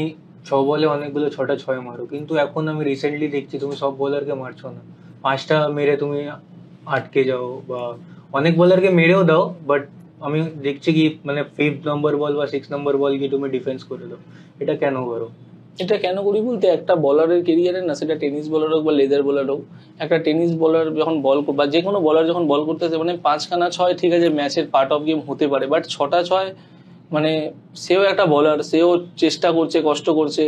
6 বলে অনেকগুলো 6টা 6 মারো, কিন্তু এখন আমি রিসেন্টলি দেখছি তুমি সব বোলারকে মারছো না, 5টা মেরে তুমি আটকে যাও, বা অনেক বোলারকে মেরেও দাও, বাট আমি দেখছি কি মানে 5th নম্বর বল বা 6 নম্বর বল কি তুমি ডিফেন্স করে দাও, এটা কেন করো? এটা কেন করি বলতে, একটা বলারের কেরিয়ারে না, সেটা টেনিস বলার হোক বা লেদার বলার হোক, একটা টেনিস বলার যখন বল বা যে কোনো বলার যখন বল করতেছে, মানে 5খানা 6 ঠিক আছে ম্যাচের পার্ট অফ গেম হতে পারে, বাট 6টা 6 মানে সেও একটা বলার, সেও চেষ্টা করছে, কষ্ট করছে,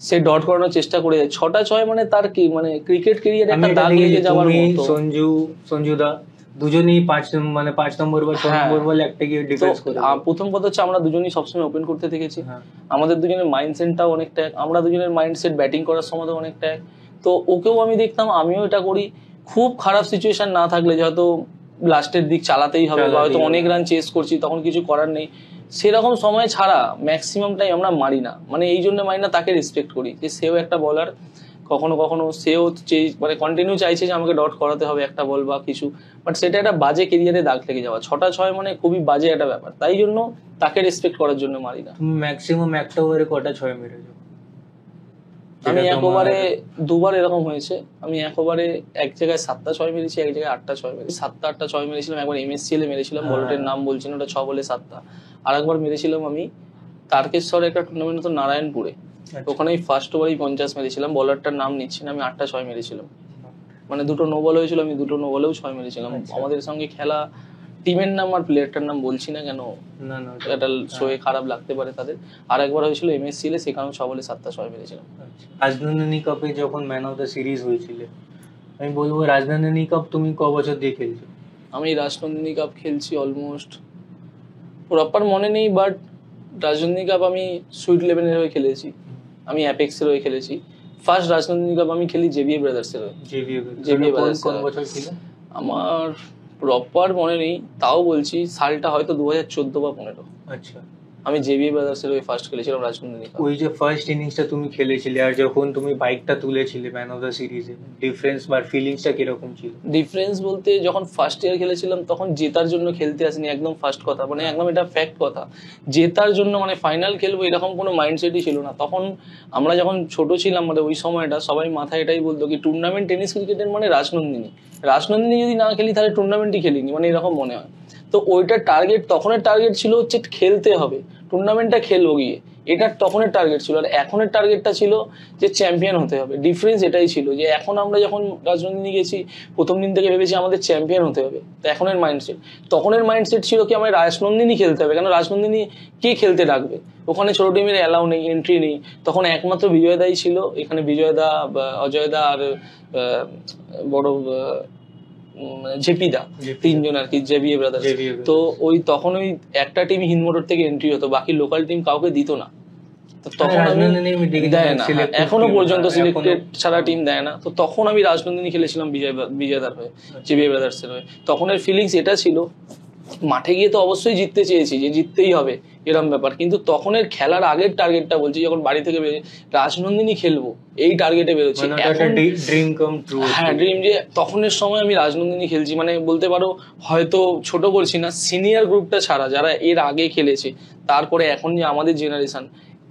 সে ডট করানোর চেষ্টা করে যায়। 6টা 6 মানে তার কি মানে ক্রিকেট কেরিয়ারে একটা দাগ লেগে যাওয়ার মতো। সঞ্জুদা দুজনেই 5 নম্বর বা 6 নম্বর বল একটা গিয়ে ডিফেন্স করে। প্রথম কথা হচ্ছে আমরা দুজনেই সবসময় ওপেন করতে দেখেছি, আমাদের দুজনের মাইন্ডসেটটাও অনেকটা, আমরা দুজনের মাইন্ডসেট ব্যাটিং করার সময় অনেকটা, তো ওকেও আমি দেখতাম, আমিও এটা করি। খুব খারাপ সিচুয়েশন না থাকলে যে হয়তো লাস্টের দিক চালাতেই হবে বা হয়তো অনেক রান চেস করছি, তখন কিছু করার নেই, সেরকম সময় ছাড়া ম্যাক্সিমাম টাইম আমরা মারি না। মানে এই জন্য মারি না, তাকে রেসপেক্ট করি যে সেও একটা বলার, কখনো কখনো সেও মানে কন্টিনিউ চাইছে যে আমাকে ডট করাতে হবে একটা বল বা কিছু, বাট সেটা একটা বাজে কেরিয়ারে দাগ লেগে যাওয়া। 6টা 6 মানে খুবই বাজে একটা ব্যাপার, তাই জন্য তাকে রেসপেক্ট করার জন্য মারি না। তুমি ম্যাক্সিমাম একটা ওভারে কটা 6 মেরেছো? আমি এক ওভারে 2বার এরকম হয়েছে, আমি এক ওভারে এক জায়গায় 7টা 6 মেরেছি, এক জায়গায় 8টা 6 মেরেছি। 7টা 8টা 6 মেরেছিলাম, একবার MSCL এ মেরেছিলাম, বলটের নাম বলছি না, ওটা 6 বলে 7টা। আর একবার মেরেছিলাম আমি তারকেশ্বরে একটা টুর্নামেন্ট হতো নারায়ণপুরে, ওখানে আমি ফার্স্ট ওভারেই 50 মেরেছিলাম, বলারটার নাম নিচ্ছি না, আমি 8টা 6 মেরেছিলাম। মানে 2টো নো বল হয়েছিল, আমি 2টো নো বলেও 6 মেরেছিলাম। আমাদের সঙ্গে খেলা টিমের নাম আর প্লেয়ারটার নাম বলছি না, কেন এটা শোয়ে খারাপ লাগতে পারে তাদের। আর একবার হয়েছিল MSCL এ, সেখানেও 6 বলে 7টা 6 মেরেছিলাম। রাজনন্দিনী কাপে যখন ম্যান অফ দ্য সিরিজ হয়েছিল, আমি বলবো রাজনন্দিনী কাপ তুমি ক বছর দিয়ে খেলছো? আমি রাজনন্দিনী কাপ খেলছি অলমোস্ট প্রপার মনে নেই, বাট রাজনন্দিনী কাপ আমি সুইট 11-এর হয়ে খেলেছি, আমি অ্যাপেক্সের হয়ে খেলেছি। ফার্স্ট রাজনন্দিনী কাপ আমি খেলি JBA ব্রাদার্সের হয়ে। JBA ব্রাদার্স কোন বছর ছিল? আমার প্রপার মনে নেই, তাও বলছি সালটা হয়তো 2014 বা 15। আচ্ছা, আমি JBA ব্রাদার্সের হয়ে ফার্স্ট খেলেছিলাম রাজনন্দিনী কাপ। ওই যে ফার্স্ট ইনিংসটা তুমি খেলেছিলে আর যখন তুমি বাইকটা তুলেছিলে ম্যান অফ দ্য সিরিজে, ডিফারেন্স বা ফিলিংসটা কিরকম ছিল? ডিফারেন্স বলতে, যখন ফার্স্ট ইয়ার খেলেছিলাম তখন জেতার জন্য খেলতে আসিনি, একদম ফার্স্ট কথা, মানে একদম এটা ফ্যাক্ট কথা, জেতার জন্য মানে ফাইনাল খেলবো এরকম কোনো মাইন্ডসেটই ছিল না। তখন আমরা যখন ছোট ছিলাম, মানে ওই সময়টা সবাই মাথায় এটাই বলতো কি টুর্নামেন্ট টেনিস ক্রিকেটের মানে রাজনন্দিনী, রাজনন্দিনী যদি না খেলি তাহলে টুর্নামেন্টই খেলিনি, মানে এরকম মনে হয়। তো ওইটার টার্গেট, তখনের টার্গেট ছিল হচ্ছে খেলতে হবে, টুর্নামেন্টটা খেলবো গিয়ে, এটা তখনের টার্গেট ছিল। আর এখনের টার্গেটটা ছিল যে চ্যাম্পিয়ন হতে হবে। ডিফারেন্স এটাই ছিল যে এখন আমরা যখন রাজনন্দিনী গেছি প্রথম দিন থেকে ভেবেছি আমাদের চ্যাম্পিয়ন হতে হবে, তো এখনের মাইন্ডসেট। তখনের মাইন্ডসেট ছিল কি আমার রাজনন্দিনী খেলতে হবে, কেন রাজনন্দিনী কে খেলতে রাখবে, ওখানে ছোট টিমের অ্যালাউ নেই, এন্ট্রি নেই। তখন একমাত্র বিজয়দাই ছিল এখানে, বিজয়দা, অজয়দা আর বড় জেপিদা, 3জন আর কি, JBA ব্রাদার্স। তো ওই তখন ওই একটা টিম হিন্দমোটর থেকে এন্ট্রি হতো, বাকি লোকাল টিম কাউকে দিত না। তখন দেয় না, এখনো পর্যন্ত সিলেক্টেড ছাড়া টিম দেয় না। তো তখন আমি রাজনন্দিনী খেলেছিলাম বিজয়দার হয়ে, JBA ব্রাদার্স এর হয়ে। তখনের ফিলিংস এটা ছিল, মাঠে গিয়ে তো অবশ্যই জিততে চেয়েছি, যে জিততেই হবে এরকম ব্যাপার, কিন্তু তখনের খেলার আগের টার্গেটটা বলছি, যখন বাড়ি থেকে রাজনন্দিনী খেলবো এই টার্গেটে বেরোচ্ছি। হ্যাঁ, ড্রিম, যে তখনের সময় আমি রাজনন্দিনী খেলছি, মানে বলতে পারো হয়তো ছোট করছি না, সিনিয়র গ্রুপটা ছাড়া যারা এর আগে খেলেছে, তারপরে এখন যে আমাদের জেনারেশন,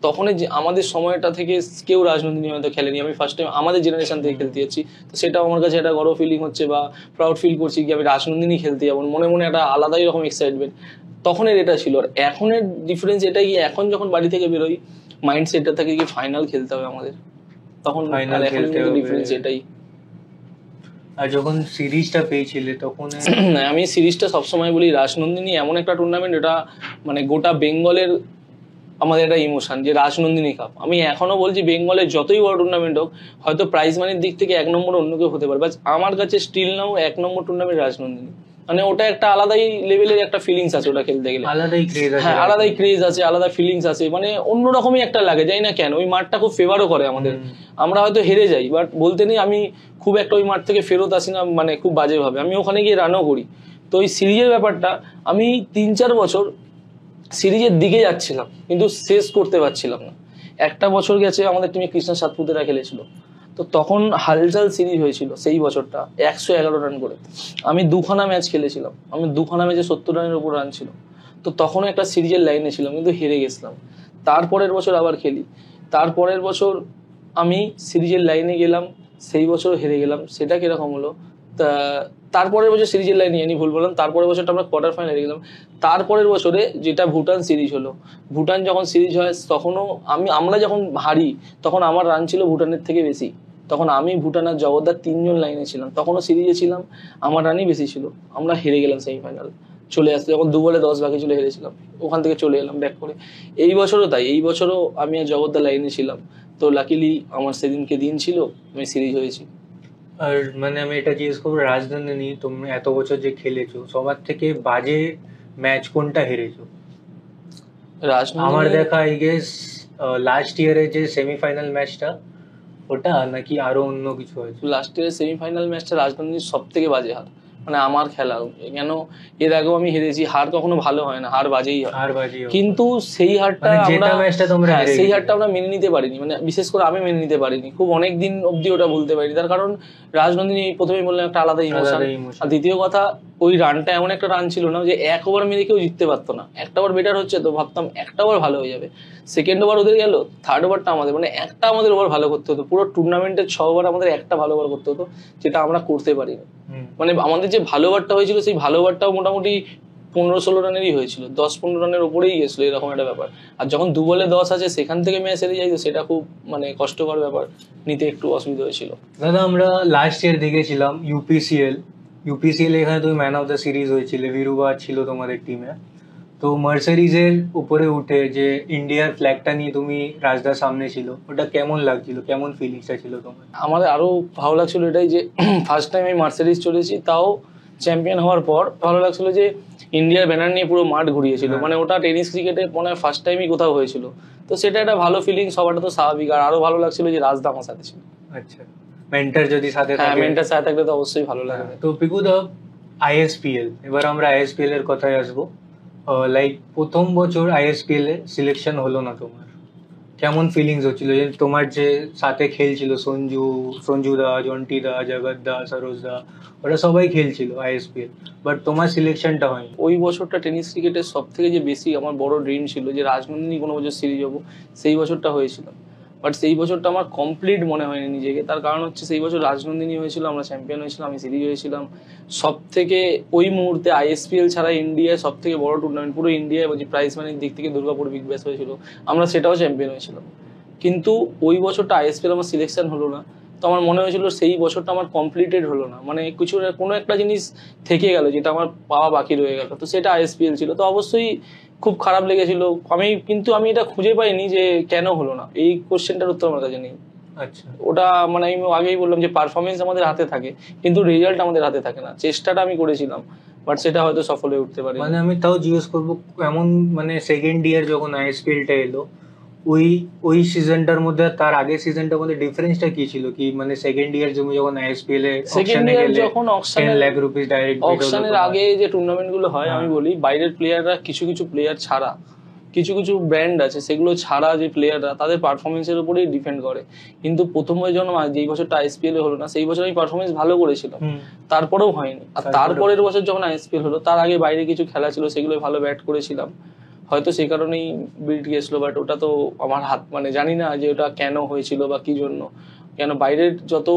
তখন আমাদের সময়টা থেকে কেউ রাজনন্দিনী হয়তো খেলেনি, আমি ফার্স্ট টাইম আমাদের জেনারেশন থেকে খেলতে যাচ্ছি। তো সেটাও আমার কাছে একটা গর্ব ফিলিং হচ্ছে, বা প্রাউড ফিল করছি কি আমি রাজনন্দিনী খেলতে যাবো, মনে মনে একটা আলাদাই রকম এক্সাইটমেন্ট। তখনের এটা ছিল। আর এখনের ডিফারেন্স এটাই কি, এখন যখন বাড়ি থেকে বেরোই মাইন্ডসেটটা থাকে কি ফাইনাল খেলতে হবে আমাদের, তখন ফাইনাল খেলতে হবে, ডিফারেন্স এটাই। আর যখন সিরিজটা পেয়েছিলে তখন আমি সিরিজটা সবসময় বলি, রাজনন্দিনী এমন একটা টুর্নামেন্ট, এটা মানে গোটা বেঙ্গলের আমাদের একটা ইমোশন যে রাজনন্দিনী কাপ। আমি এখনো বলছি বেঙ্গলের যতই বড় টুর্নামেন্ট হোক, হয়তো প্রাইজ মানির দিক থেকে 1 নম্বর অন্য কেউ হতে পারে, বাট আমার কাছে স্টিল নাও 1 নম্বর টুর্নামেন্ট রাজনন্দিনী। মানে ওটা একটা আলাদাই লেভেলের একটা ফিলিংস আছে ওটা খেলতে গেলে, আলাদাই ক্রেজ আছে। হ্যাঁ আলাদাই ক্রেজ আছে, আলাদা ফিলিংস আছে, মানে অন্যরকমই একটা লাগে, জানি না কেন। ওই মাঠটা খুব ফেভারও করে আমাদের। আমরা হয়তো হেরে যাই, বাট বলতে নেই আমি খুব একটা ওই মাঠ থেকে ফেরত আসি না, মানে খুব বাজেভাবে। আমি ওখানে গিয়ে রানও করি। তো ওই সিরিজের ব্যাপারটা, আমি 3-4 বছর সিরিজের দিকে যাচ্ছিলাম কিন্তু শেষ করতে পারছিলাম না। একটা বছর গেছে আমাদের টিমে কৃষ্ণা সাতপুতেরা খেলেছিল, তো তখন হালচাল সিরিজ হয়েছিল সেই বছরটা 111 রান করে। আমি 2খানা ম্যাচ খেলেছিলাম, আমি 2খানা ম্যাচে 70 রানের উপর রান ছিল। তো তখনও একটা সিরিজের লাইনে ছিলাম কিন্তু হেরে গেছিলাম। তারপরের বছর আবার খেলি, তারপরের বছর আমি সিরিজের লাইনে গেলাম, সেই বছর হেরে গেলাম। সেটা কিরকম হলো, তা তারপরের বছর সিরিজের লাইনে আমি ভুল বললাম, তারপরের বছরটা আমরা কোয়ার্টার ফাইনাল হেরে গেলাম। তারপরের বছরে যেটা ভুটান সিরিজ হলো, ভুটান যখন সিরিজ হয় তখনও আমরা যখন হারি তখন আমার রান ছিল ভুটানের থেকে বেশি। তখন আমি, ভুটান আর জগদ্দার 3জন লাইনে ছিলাম, তখনও সিরিজে ছিলাম, আমার রানই বেশি ছিল। আমরা হেরে গেলাম সেমিফাইনাল, চলে আসতে যখন 2 বলে 10 বাকি ছিল হেরেছিলাম, ওখান থেকে চলে এলাম ব্যাক করে। এই বছরও তাই, এই বছরও আমি আর জগদ্দার লাইনে ছিলাম, তো লাকিলি আমার সেদিনকে দিন ছিল, আমি সিরিজ হয়েছি। আর মানে আমি এটা জিজ্ঞেস করবো, রাজনন্দিনী তুমি এত বছর যে খেলেছো, সবার থেকে বাজে ম্যাচ কোনটা হেরেছো? আমার দেখা আই গেস লাস্ট ইয়ারে যে সেমিফাইনাল ম্যাচটা, ওটা নাকি আরো অন্য কিছু হয়েছে? লাস্ট ইয়ারের সেমিফাইনাল ম্যাচটা রাজনন্দিনীর সব থেকে বাজে হার, মানে আমার খেলা। কেন, এর আগেও আমি হেরেছি, হার কখনো ভালো হয় না, হার বাজেই হয়। আর বাজে কিন্তু সেই হারটা সেই হারটা আমরা মেনে নিতে পারিনি, মানে বিশেষ করে আমি মেনে নিতে পারিনি, খুব অনেক দিন অব্দি ওটা ভুলতে পারিনি। তার কারণ রাজনন্দিনী প্রথমেই বললাম একটা আলাদা ইমোশন, আর দ্বিতীয় কথা ওই রানটা এমন একটা রান ছিল না যে 1 ওভার মেরে কেউ জিততে পারতো না। একটা ওভার বেটার হচ্ছে তো ভাবতাম একটা ওভার ভালো হয়ে যাবে, সেকেন্ড ওভার ওদের গেল, থার্ড ওভারটা আমাদের, মানে একটা আমাদের ওভার ভালো করতে হতো। পুরো টুর্নামেন্টের 6 ওভার আমাদের একটা ভালো ওভার করতে হতো, যেটা আমরা করতে পারিনি। মানে আমাদের যে ভালো ওভারটা হয়েছিল সেই ভালো ওভারটাও মোটামুটি 15-16 রানেরই হয়েছিল, 10-15 রানের উপরেই গেছিল, এরকম একটা ব্যাপার। আর যখন 2 বলে 10 আছে সেখান থেকে ম্যাচ হেরে যাই, তো সেটা খুব মানে কষ্টকর ব্যাপার, নিতে একটু অসুবিধা হয়েছিল। দাদা আমরা লাস্ট ইয়ার দেখেছিলাম ইউপিসিএল এখানে তুমি ম্যান অফ দ্য সিরিজ হয়েছিল, ভিরুবা ছিল তোমাদের টিমে। তো মার্সারিজের উপরে উঠে যে ইন্ডিয়ার ফ্ল্যাগটা নিয়ে তুমি রাজদার সামনে ছিল, ওটা কেমন লাগছিল, কেমন ফিলিংসটা ছিল তোমার? আমাদের আরো ভালো লাগছিল এটাই যে ফার্স্ট টাইম আমি মার্সারিজ চলেছি, তাও চ্যাম্পিয়ন হওয়ার পর ভালো লাগছিল যে ইন্ডিয়ার ব্যানার নিয়ে পুরো মাঠ ঘুরিয়েছিল। মানে ওটা টেনিস ক্রিকেটে মনে হয় ফার্স্ট টাইমই কোথাও হয়েছিল, তো সেটা একটা ভালো ফিলিং, সবারটা তো স্বাভাবিক। আর আরো ভালো লাগছিল যে রাজদা আমার সাথে ছিল। আচ্ছা, মেন্টর যদি সাথে থাকে, মেন্টর সাথে থাকলে তো অবশ্যই ভালো লাগবে। তো পিকু দা, আইএসপিএল, এবার আমরা আইএসপিএল এর কথায় আসবো। লাইক প্রথম বছর আইএসপিএল এ সিলেকশন হলো না তোমার, কেমন ফিলিংস হচ্ছিল? যে তোমার যে সাথে খেলছিল সঞ্জু দা, জন্টি দা, জগৎ দা, সরোজ দা, ওরা সবাই খেলছিল আইএসপিএল, বাট তোমার সিলেকশনটা হয়নি। ওই বছরটা টেনিস ক্রিকেটের সব থেকে যে বেশি আমার বড় ড্রিম ছিল যে রাজনন্দিনী কোনো বছর সিরিজ হবো, সেই বছরটা হয়েছিল। বাট সেই বছরটা আমার কমপ্লিট মনে হয়নি নিজেকে। তার কারণ হচ্ছে সেই বছর রাজনন্দিনী হয়েছিল, আমরা চ্যাম্পিয়ন হয়েছিলাম, আমি সিরিজ হয়েছিলাম। সব থেকে ওই মুহূর্তে আইএসপিএল ছাড়া ইন্ডিয়ায় সব থেকে বড় টুর্নামেন্ট পুরো ইন্ডিয়ায় বলছি, প্রাইজ মানির দিক থেকে দুর্গাপুর বিগ ব্যাশ হয়েছিল, আমরা সেটাও চ্যাম্পিয়ন হয়েছিলাম। কিন্তু ওই বছরটা আইএসপিএল আমার সিলেকশন হলো না, তো আমার মনে হয়েছিল সেই বছরটা আমার কমপ্লিটেড হলো না, মানে কিছু কোনো একটা জিনিস থেকে গেল যেটা আমার পাওয়া বাকি রয়ে গেল, তো সেটা আইএসপিএল ছিল। তো অবশ্যই খুব খারাপ লেগেছিল। কিন্তু আমি এটা খুঁজে পাইনি যে কেন হলো না, এই কোশ্চেনটার উত্তর আমার কাছে নেই। আচ্ছা, ওটা মানে আমি আগেই বললাম যে পারফরমেন্স আমাদের হাতে থাকে কিন্তু রেজাল্ট আমাদের হাতে থাকে না। চেষ্টাটা আমি করেছিলাম, বাট সেটা হয়তো সফল হয়ে উঠতে পারে। মানে আমি তাও জিজ্ঞেস করবো, এমন মানে সেকেন্ড ইয়ার যখন আইএসপিএলটা এলো, ওই সিজনটার মধ্যে তার আগের সিজনটার মধ্যে ডিফারেন্সটা কি ছিল? কি মানে সেকেন্ড ইয়ার তুমি যখন আইএসপিএল এ অকশনে গেলে, যখন 10 লাখ রুপিস ডাইরেক্ট অকশনের আগে যে টুর্নামেন্ট গুলো হয়, আমি বলি বাইরের প্লেয়াররা কিছু প্লেয়ার ছাড়া, কিছু ব্র্যান্ড আছে সেগুলো ছাড়া যে প্লেয়াররা তাদের পারফরমেন্সের উপরেই ডিপেন্ড করে। কিন্তু প্রথম যখন যেই বছরটা আইএসপিএল হলো না, সেই বছর আমি পারফরমেন্স ভালো করেছিলাম, তারপরেও হয়নি। আর তারপরের বছর যখন আইএসপিএল হলো, তার আগে বাইরে কিছু খেলা ছিল, সেগুলো ভালো ব্যাট করেছিলাম, হয়তো সেই কারণেই বিট গেছিল। বাট ওটা তো আমার হাত, মানে জানি না যে ওটা কেন হয়েছিল বা কি জন্য, কেন বাইরের যত।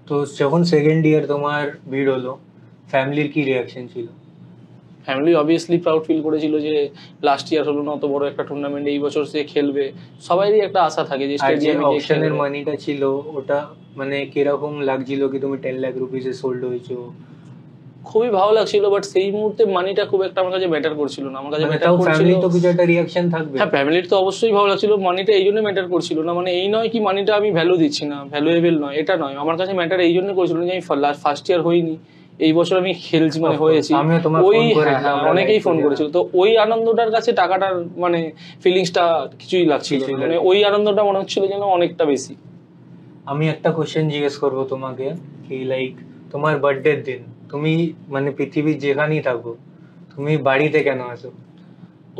তো যখন সেকেন্ড ইয়ার তোমার ভিড় হলো, ফ্যামিলির কি রিয়াকশন ছিল? ফ্যামিলি অবভিয়াসলি প্রাউড ফিল করেছিল যে লাস্ট ইয়ার হলো না অত বড় একটা টুর্নামেন্ট, এই বছর সে খেলবে, সবারই একটা আশা থাকে যে স্টেডিয়ামে গিয়ে অপশনের মানিটা ছিল, ওটা মানে কিরকম লাগছিল কি তুমি 10 লাখ রুপিসে সোল্ড হয়েছো? খুবই ভালো লাগছিল, বাট সেই মুহূর্তে মানিটা খুব একটা আমার কাছে ম্যাটার করছিল না। আমার কাছে ম্যাটার করছিল, ফ্যামিলি তো কিছু একটা রিঅ্যাকশন থাকবে। হ্যাঁ ফ্যামিলির তো অবশ্যই ভালো লাগছিল, মানিটা এই জন্য ম্যাটার করছিল না। মানে এই নয় কি মানিটা আমি ভ্যালু দিচ্ছি না, ভ্যালুয়েবল নয়, এটা নয়। আমার কাছে ম্যাটার এই জন্য করছিল যে আমি ফার্স্ট ইয়ার হইনি, এই বছর আমি খেলছি, মানে হয়েছি। ওই অনেকেই ফোন করেছিল, তো ওই আনন্দটার কাছে টাকাটার মানে ফিলিংসটা কিছুই লাগছিল, মানে ওই আনন্দটা মনে হচ্ছিল যেন অনেকটা বেশি। আমি একটা কোশ্চেন জিজ্ঞেস করবো তোমাকে, কি লাইক তোমার বার্থডের দিন তুমি মানে পৃথিবীর যেখানেই থাকো, তুমি বাড়িতে কেন আসো?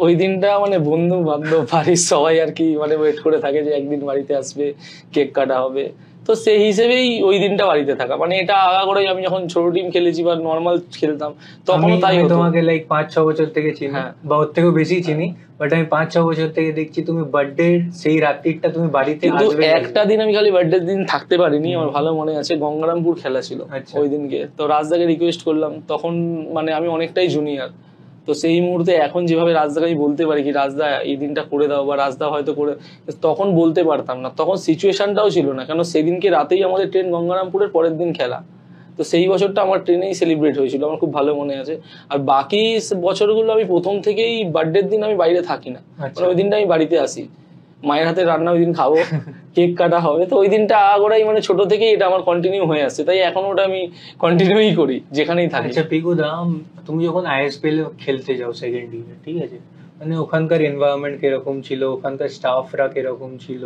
ওই দিনটা মানে বন্ধু বান্ধব বাড়ির সবাই আর কি মানে ওয়েট করে থাকে যে একদিন বাড়িতে আসবে, কেক কাটা হবে। তো সেই হিসেবেই ওই দিনটা বাড়িতে থাকা, মানে এটা আগাগোড়াই আমি যখন ছোট টিম খেলেছি বা নর্মাল খেলতাম তখনও তাই হতো। তোমাকে লাইক 5-6 বছর থেকে চিনি, বা ওর থেকেও বেশি চিনি, বাট আমি 5-6 বছর থেকে দেখছি তুমি বার্থডে সেই রাত্রিটা তুমি বাড়িতে কিন্তু একটা দিন আমি খালি বার্থডে দিন থাকতে পারিনি, আমার ভালো মনে আছে। গঙ্গারামপুর খেলা ছিল ওই দিনকে, তো রাজদাকে রিকোয়েস্ট করলাম, তখন মানে আমি অনেকটাই জুনিয়র, তো সেই মুহূর্তে এখন যেভাবে রাজদাকে আমি বলতে পারি কি রাজদা এই দিনটা করে দাও, বা রাজদা হয়তো করে, তখন বলতে পারতাম না, তখন সিচুয়েশনটাও ছিল না, কেন সেদিনকে রাতেই আমাদের ট্রেন গঙ্গারামপুরের, পরের দিন খেলা। তো সেই বছরটা আমার ট্রেনেই সেলিব্রেট হয়েছিল, আমার খুব ভালো মনে আছে। আর বাকি বছরগুলো আমি প্রথম থেকেই বার্থডের দিন আমি বাইরে থাকি না, ওই দিনটা আমি বাড়িতে আসি, মায়ের হাতে রান্না ওই দিন খাবো, কেক কাটা হবে। তো ওই দিনটা আগাগোড়াই মানে ছোট থেকেই এটা আমার কন্টিনিউ হয়ে আসছে, তাই এখন ওটা আমি কন্টিনিউই করি যেখানেই থাকি। আচ্ছা পিকুদা, তুমি যখন আইএসপিএল খেলতে যাও সেকেন্ড ইয়ারে, ঠিক আছে, মানে ওখানকার এনভায়রনমেন্ট কিরকম ছিল, ওখানকার স্টাফরা কিরকম ছিল,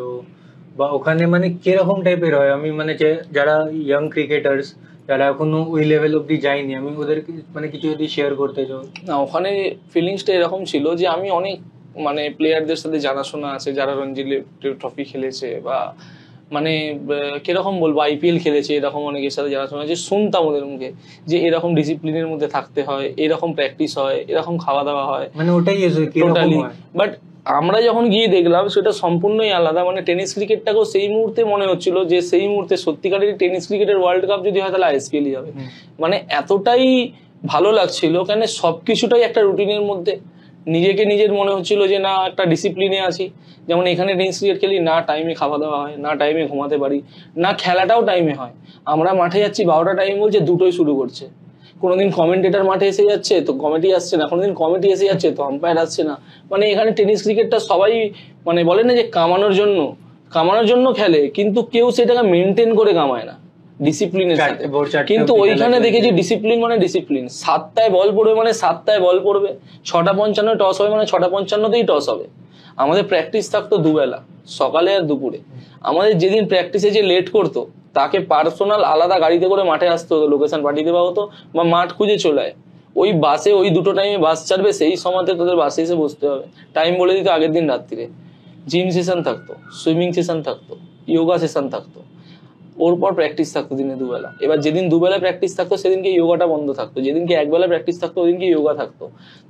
বা ওখানে মানে কিরকম টাইপের হয়? আমি মানে যারা ইয়াং ক্রিকেটার্স যারা এখনো ওই লেভেল অব্দি যায়নি, আমি ওদেরকে মানে কিছু যদি শেয়ার করতে চাও। না, ওখানে ফিলিংসটা এরকম ছিল যে আমি অনেক মানে প্লেয়ারদের সাথে জানাশোনা আছে যারা রঞ্জি ট্রফি খেলেছে, বা মানে কিরকম বলবো আইপিএল খেলেছে, এরকম অনেকের সাথে জানাশোনা আছে, শুনতাম ওদের মুখে যে এরকম ডিসিপ্লিনের মধ্যে থাকতে হয়, এরকম প্র্যাকটিস হয়, এরকম খাওয়া দাওয়া হয়, মানে ওটাই টোটালি। বাট আমরা যখন গিয়ে দেখলাম সেটা সম্পূর্ণই আলাদা। মানে টেনিস ক্রিকেটটাকেও সেই মুহূর্তে মনে হচ্ছিল যে সেই মুহূর্তে সত্যিকারের টেনিস ক্রিকেটের ওয়ার্ল্ড কাপ যদি হয় তাহলে আইএসপিএলই হবে। মানে এতটাই ভালো লাগছিল, কেন সবকিছুটাই একটা রুটিনের মধ্যে, নিজেকে নিজের মনে হচ্ছিল যে না একটা ডিসিপ্লিনে আছি। যেমন এখানে টেনিস ক্রিকেট খেলি, না টাইমে খাওয়া দাওয়া হয়, না টাইমে ঘুমাতে পারি, না খেলাটাও টাইমে হয়। আমরা মাঠে যাচ্ছি 12টা টাইম বলছে, দুটোই শুরু করছে। কোনোদিন কমেন্টেটার মাঠে এসে যাচ্ছে তো কমিটি আসছে না, কোনোদিন কমিটি এসে যাচ্ছে তো আম্পায়ার আসছে না। মানে এখানে টেনিস ক্রিকেটটা সবাই মানে বলে না যে কামানোর জন্য খেলে, কিন্তু কেউ সেটাকে মেনটেন করে কামায় না ডিসিপ্লিনের সাথে। কিন্তু ওইখানে দেখেছি ডিসিপ্লিন মানে ডিসিপ্লিন, 7টায় বল পড়বে মানে 7টায় বল পড়বে, 6:55 টস হবে মানে 6:55তেই টস হবে। আমাদের প্র্যাকটিস থাকতো দুবেলা, সকালে আর দুপুরে। আমাদের যেদিন প্র্যাকটিসে যে লেট করতো তাকে পার্সোনাল আলাদা গাড়িতে করে মাঠে আসতে হতো, লোকেশন পাঠিয়ে দেওয়া হতো, বা মাঠ খুঁজে চলে আয়। ওই বাসে ওই দুটো টাইমে বাস ছাড়বে, সেই সময়তে তোদের বাসে এসে বসতে হবে। টাইম বলে দিত আগের দিন রাত্রিরে। জিম সেশন থাকতো, সুইমিং সেশন থাকতো, ইয়োগা সেশন থাকতো, ওর পর প্র্যাকটিস থাকতো দিনে দুবেলা। এবার যেদিন দুবেলা প্র্যাকটিস থাকতো সেদিনকে ইয়োগাটা বন্ধ থাকতো, যেদিনকে একবেলা প্র্যাকটিস থাকতো ওদিনকে ইয়োগা থাকতো।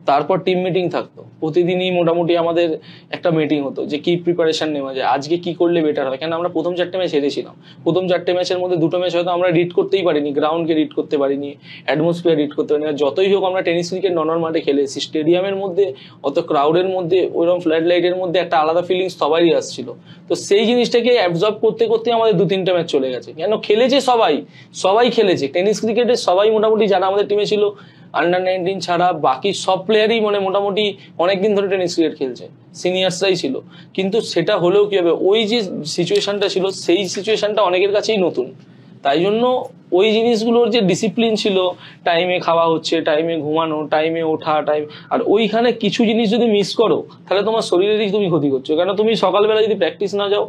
তারপর টিম মিটিং থাকতো, প্রতিদিনই মোটামুটি আমাদের একটা মিটিং হতো যে কি প্রিপারেশন নেওয়া যায়, আজকে কি করলে বেটার হয়। কেন আমরা প্রথম 4টে ম্যাচ হেরেছিলাম, প্রথম 4টে ম্যাচের মধ্যে 2টো ম্যাচ হয়তো আমরা রিড করতেই পারিনি, গ্রাউন্ডকে রিড করতে পারিনি, অ্যাটমসফিয়ার রিড করতে পারিনি। যতই হোক আমরা টেনিস ক্রিকেট নর্মাল মাঠে খেলেছি, স্টেডিয়ামের মধ্যে অত ক্রাউডের মধ্যে ওইরকম ফ্ল্যাড লাইটের মধ্যে একটা আলাদা ফিলিংস সবারই আসছিল। তো সেই জিনিসটাকে অ্যাবজর্ব করতে করতে আমাদের 2-3টে ম্যাচ চলে গেছে। কেন খেলেছে সবাই খেলেছে টেনিস ক্রিকেটে, সবাই মোটামুটি যারা আমাদের টিমে ছিল আন্ডার-19 ছাড়া বাকি সব প্লেয়ারই মানে মোটামুটি অনেকদিন ধরে টেনিস ক্রিকেট খেলছে, সিনিয়র্সরাই ছিল। কিন্তু সেটা হলেও কি হবে, ওই যে সিচুয়েশনটা ছিল সেই সিচুয়েশনটা অনেকের কাছেই নতুন। তাই জন্য ওই জিনিসগুলোর যে ডিসিপ্লিন ছিল, টাইমে খাওয়া হচ্ছে, টাইমে ঘুমানো, টাইমে ওঠা, আর ওইখানে কিছু জিনিস যদি মিস করো তাহলে তোমার শরীরেরই তুমি ক্ষতি করছো। কেন তুমি সকালবেলা যদি প্র্যাকটিস না যাও,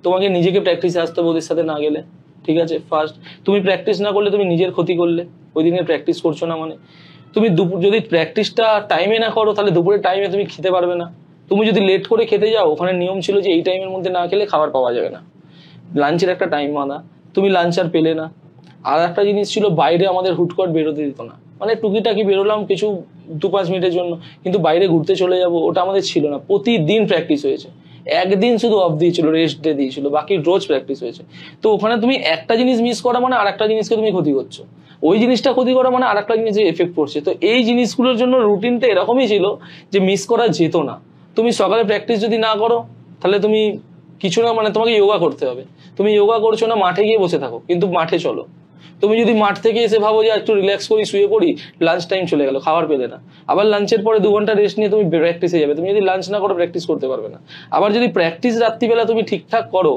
তোমাকে নিজেকে প্র্যাকটিসে আসতে হবে ওদের সাথে না গেলে, ঠিক আছে। ফার্স্ট তুমি প্র্যাকটিস না করলে তুমি নিজের ক্ষতি করলে, ওই দিনে প্র্যাকটিস করছো না মানে। তুমি দুপুর যদি প্র্যাকটিসটা টাইমে না করো তাহলে দুপুরের টাইমে তুমি খেতে পারবে না। তুমি যদি লেট করে খেতে যাও, ওখানে নিয়ম ছিল যে এই টাইমের মধ্যে না খেলে খাবার পাওয়া যাবে না, লাঞ্চের একটা টাইম বাঁধা, তুমি লাঞ্চ আর পেলে না। আর একটা জিনিস ছিল, বাইরে আমাদের হুটকট বেরোতে দিত না, মানে টুকিটাকি বেরোলাম কিছু 2-5 মিনিটের জন্য, কিন্তু বাইরে ঘুরতে চলে যাব ওটা আমাদের ছিল না। প্রতিদিন প্র্যাকটিস হয়েছে, একদিন শুধু অফ দিয়েছিল, রেস্ট ডে দিয়েছিল, বাকি রোজ প্র্যাকটিস হয়েছে। তো ওখানে তুমি একটা জিনিস মিস করা মানে আর একটা জিনিসকে তুমি ক্ষতি করছো, ওই জিনিসটা ক্ষতি করা মানে আর একটা জিনিসে এফেক্ট পড়ছে। তো এই জিনিসগুলোর জন্য রুটিনটা এরকমই ছিল যে মিস করা যেত না। তুমি সকালে প্র্যাকটিস যদি না করো তাহলে তুমি কিছু না, মানে তোমাকে যোগা করতে হবে, তুমি যোগা করছো না, মাঠে গিয়ে বসে থাকো, কিন্তু মাঠে চলো। তুমি যদি মাঠ থেকে এসে ভাবো যে একটু রিল্যাক্স করি, শুয়ে পড়ি, লাঞ্চ টাইম চলে গেল, খাবার পেলে না, আবার লাঞ্চের পরে 2 ঘন্টা রেস্ট নিয়ে তুমি প্র্যাকটিসে যাবে, তুমি যদি লাঞ্চ না করো প্র্যাকটিস করতে পারবে না। আবার যদি প্র্যাকটিস রাত্রিবেলা তুমি ঠিকঠাক করো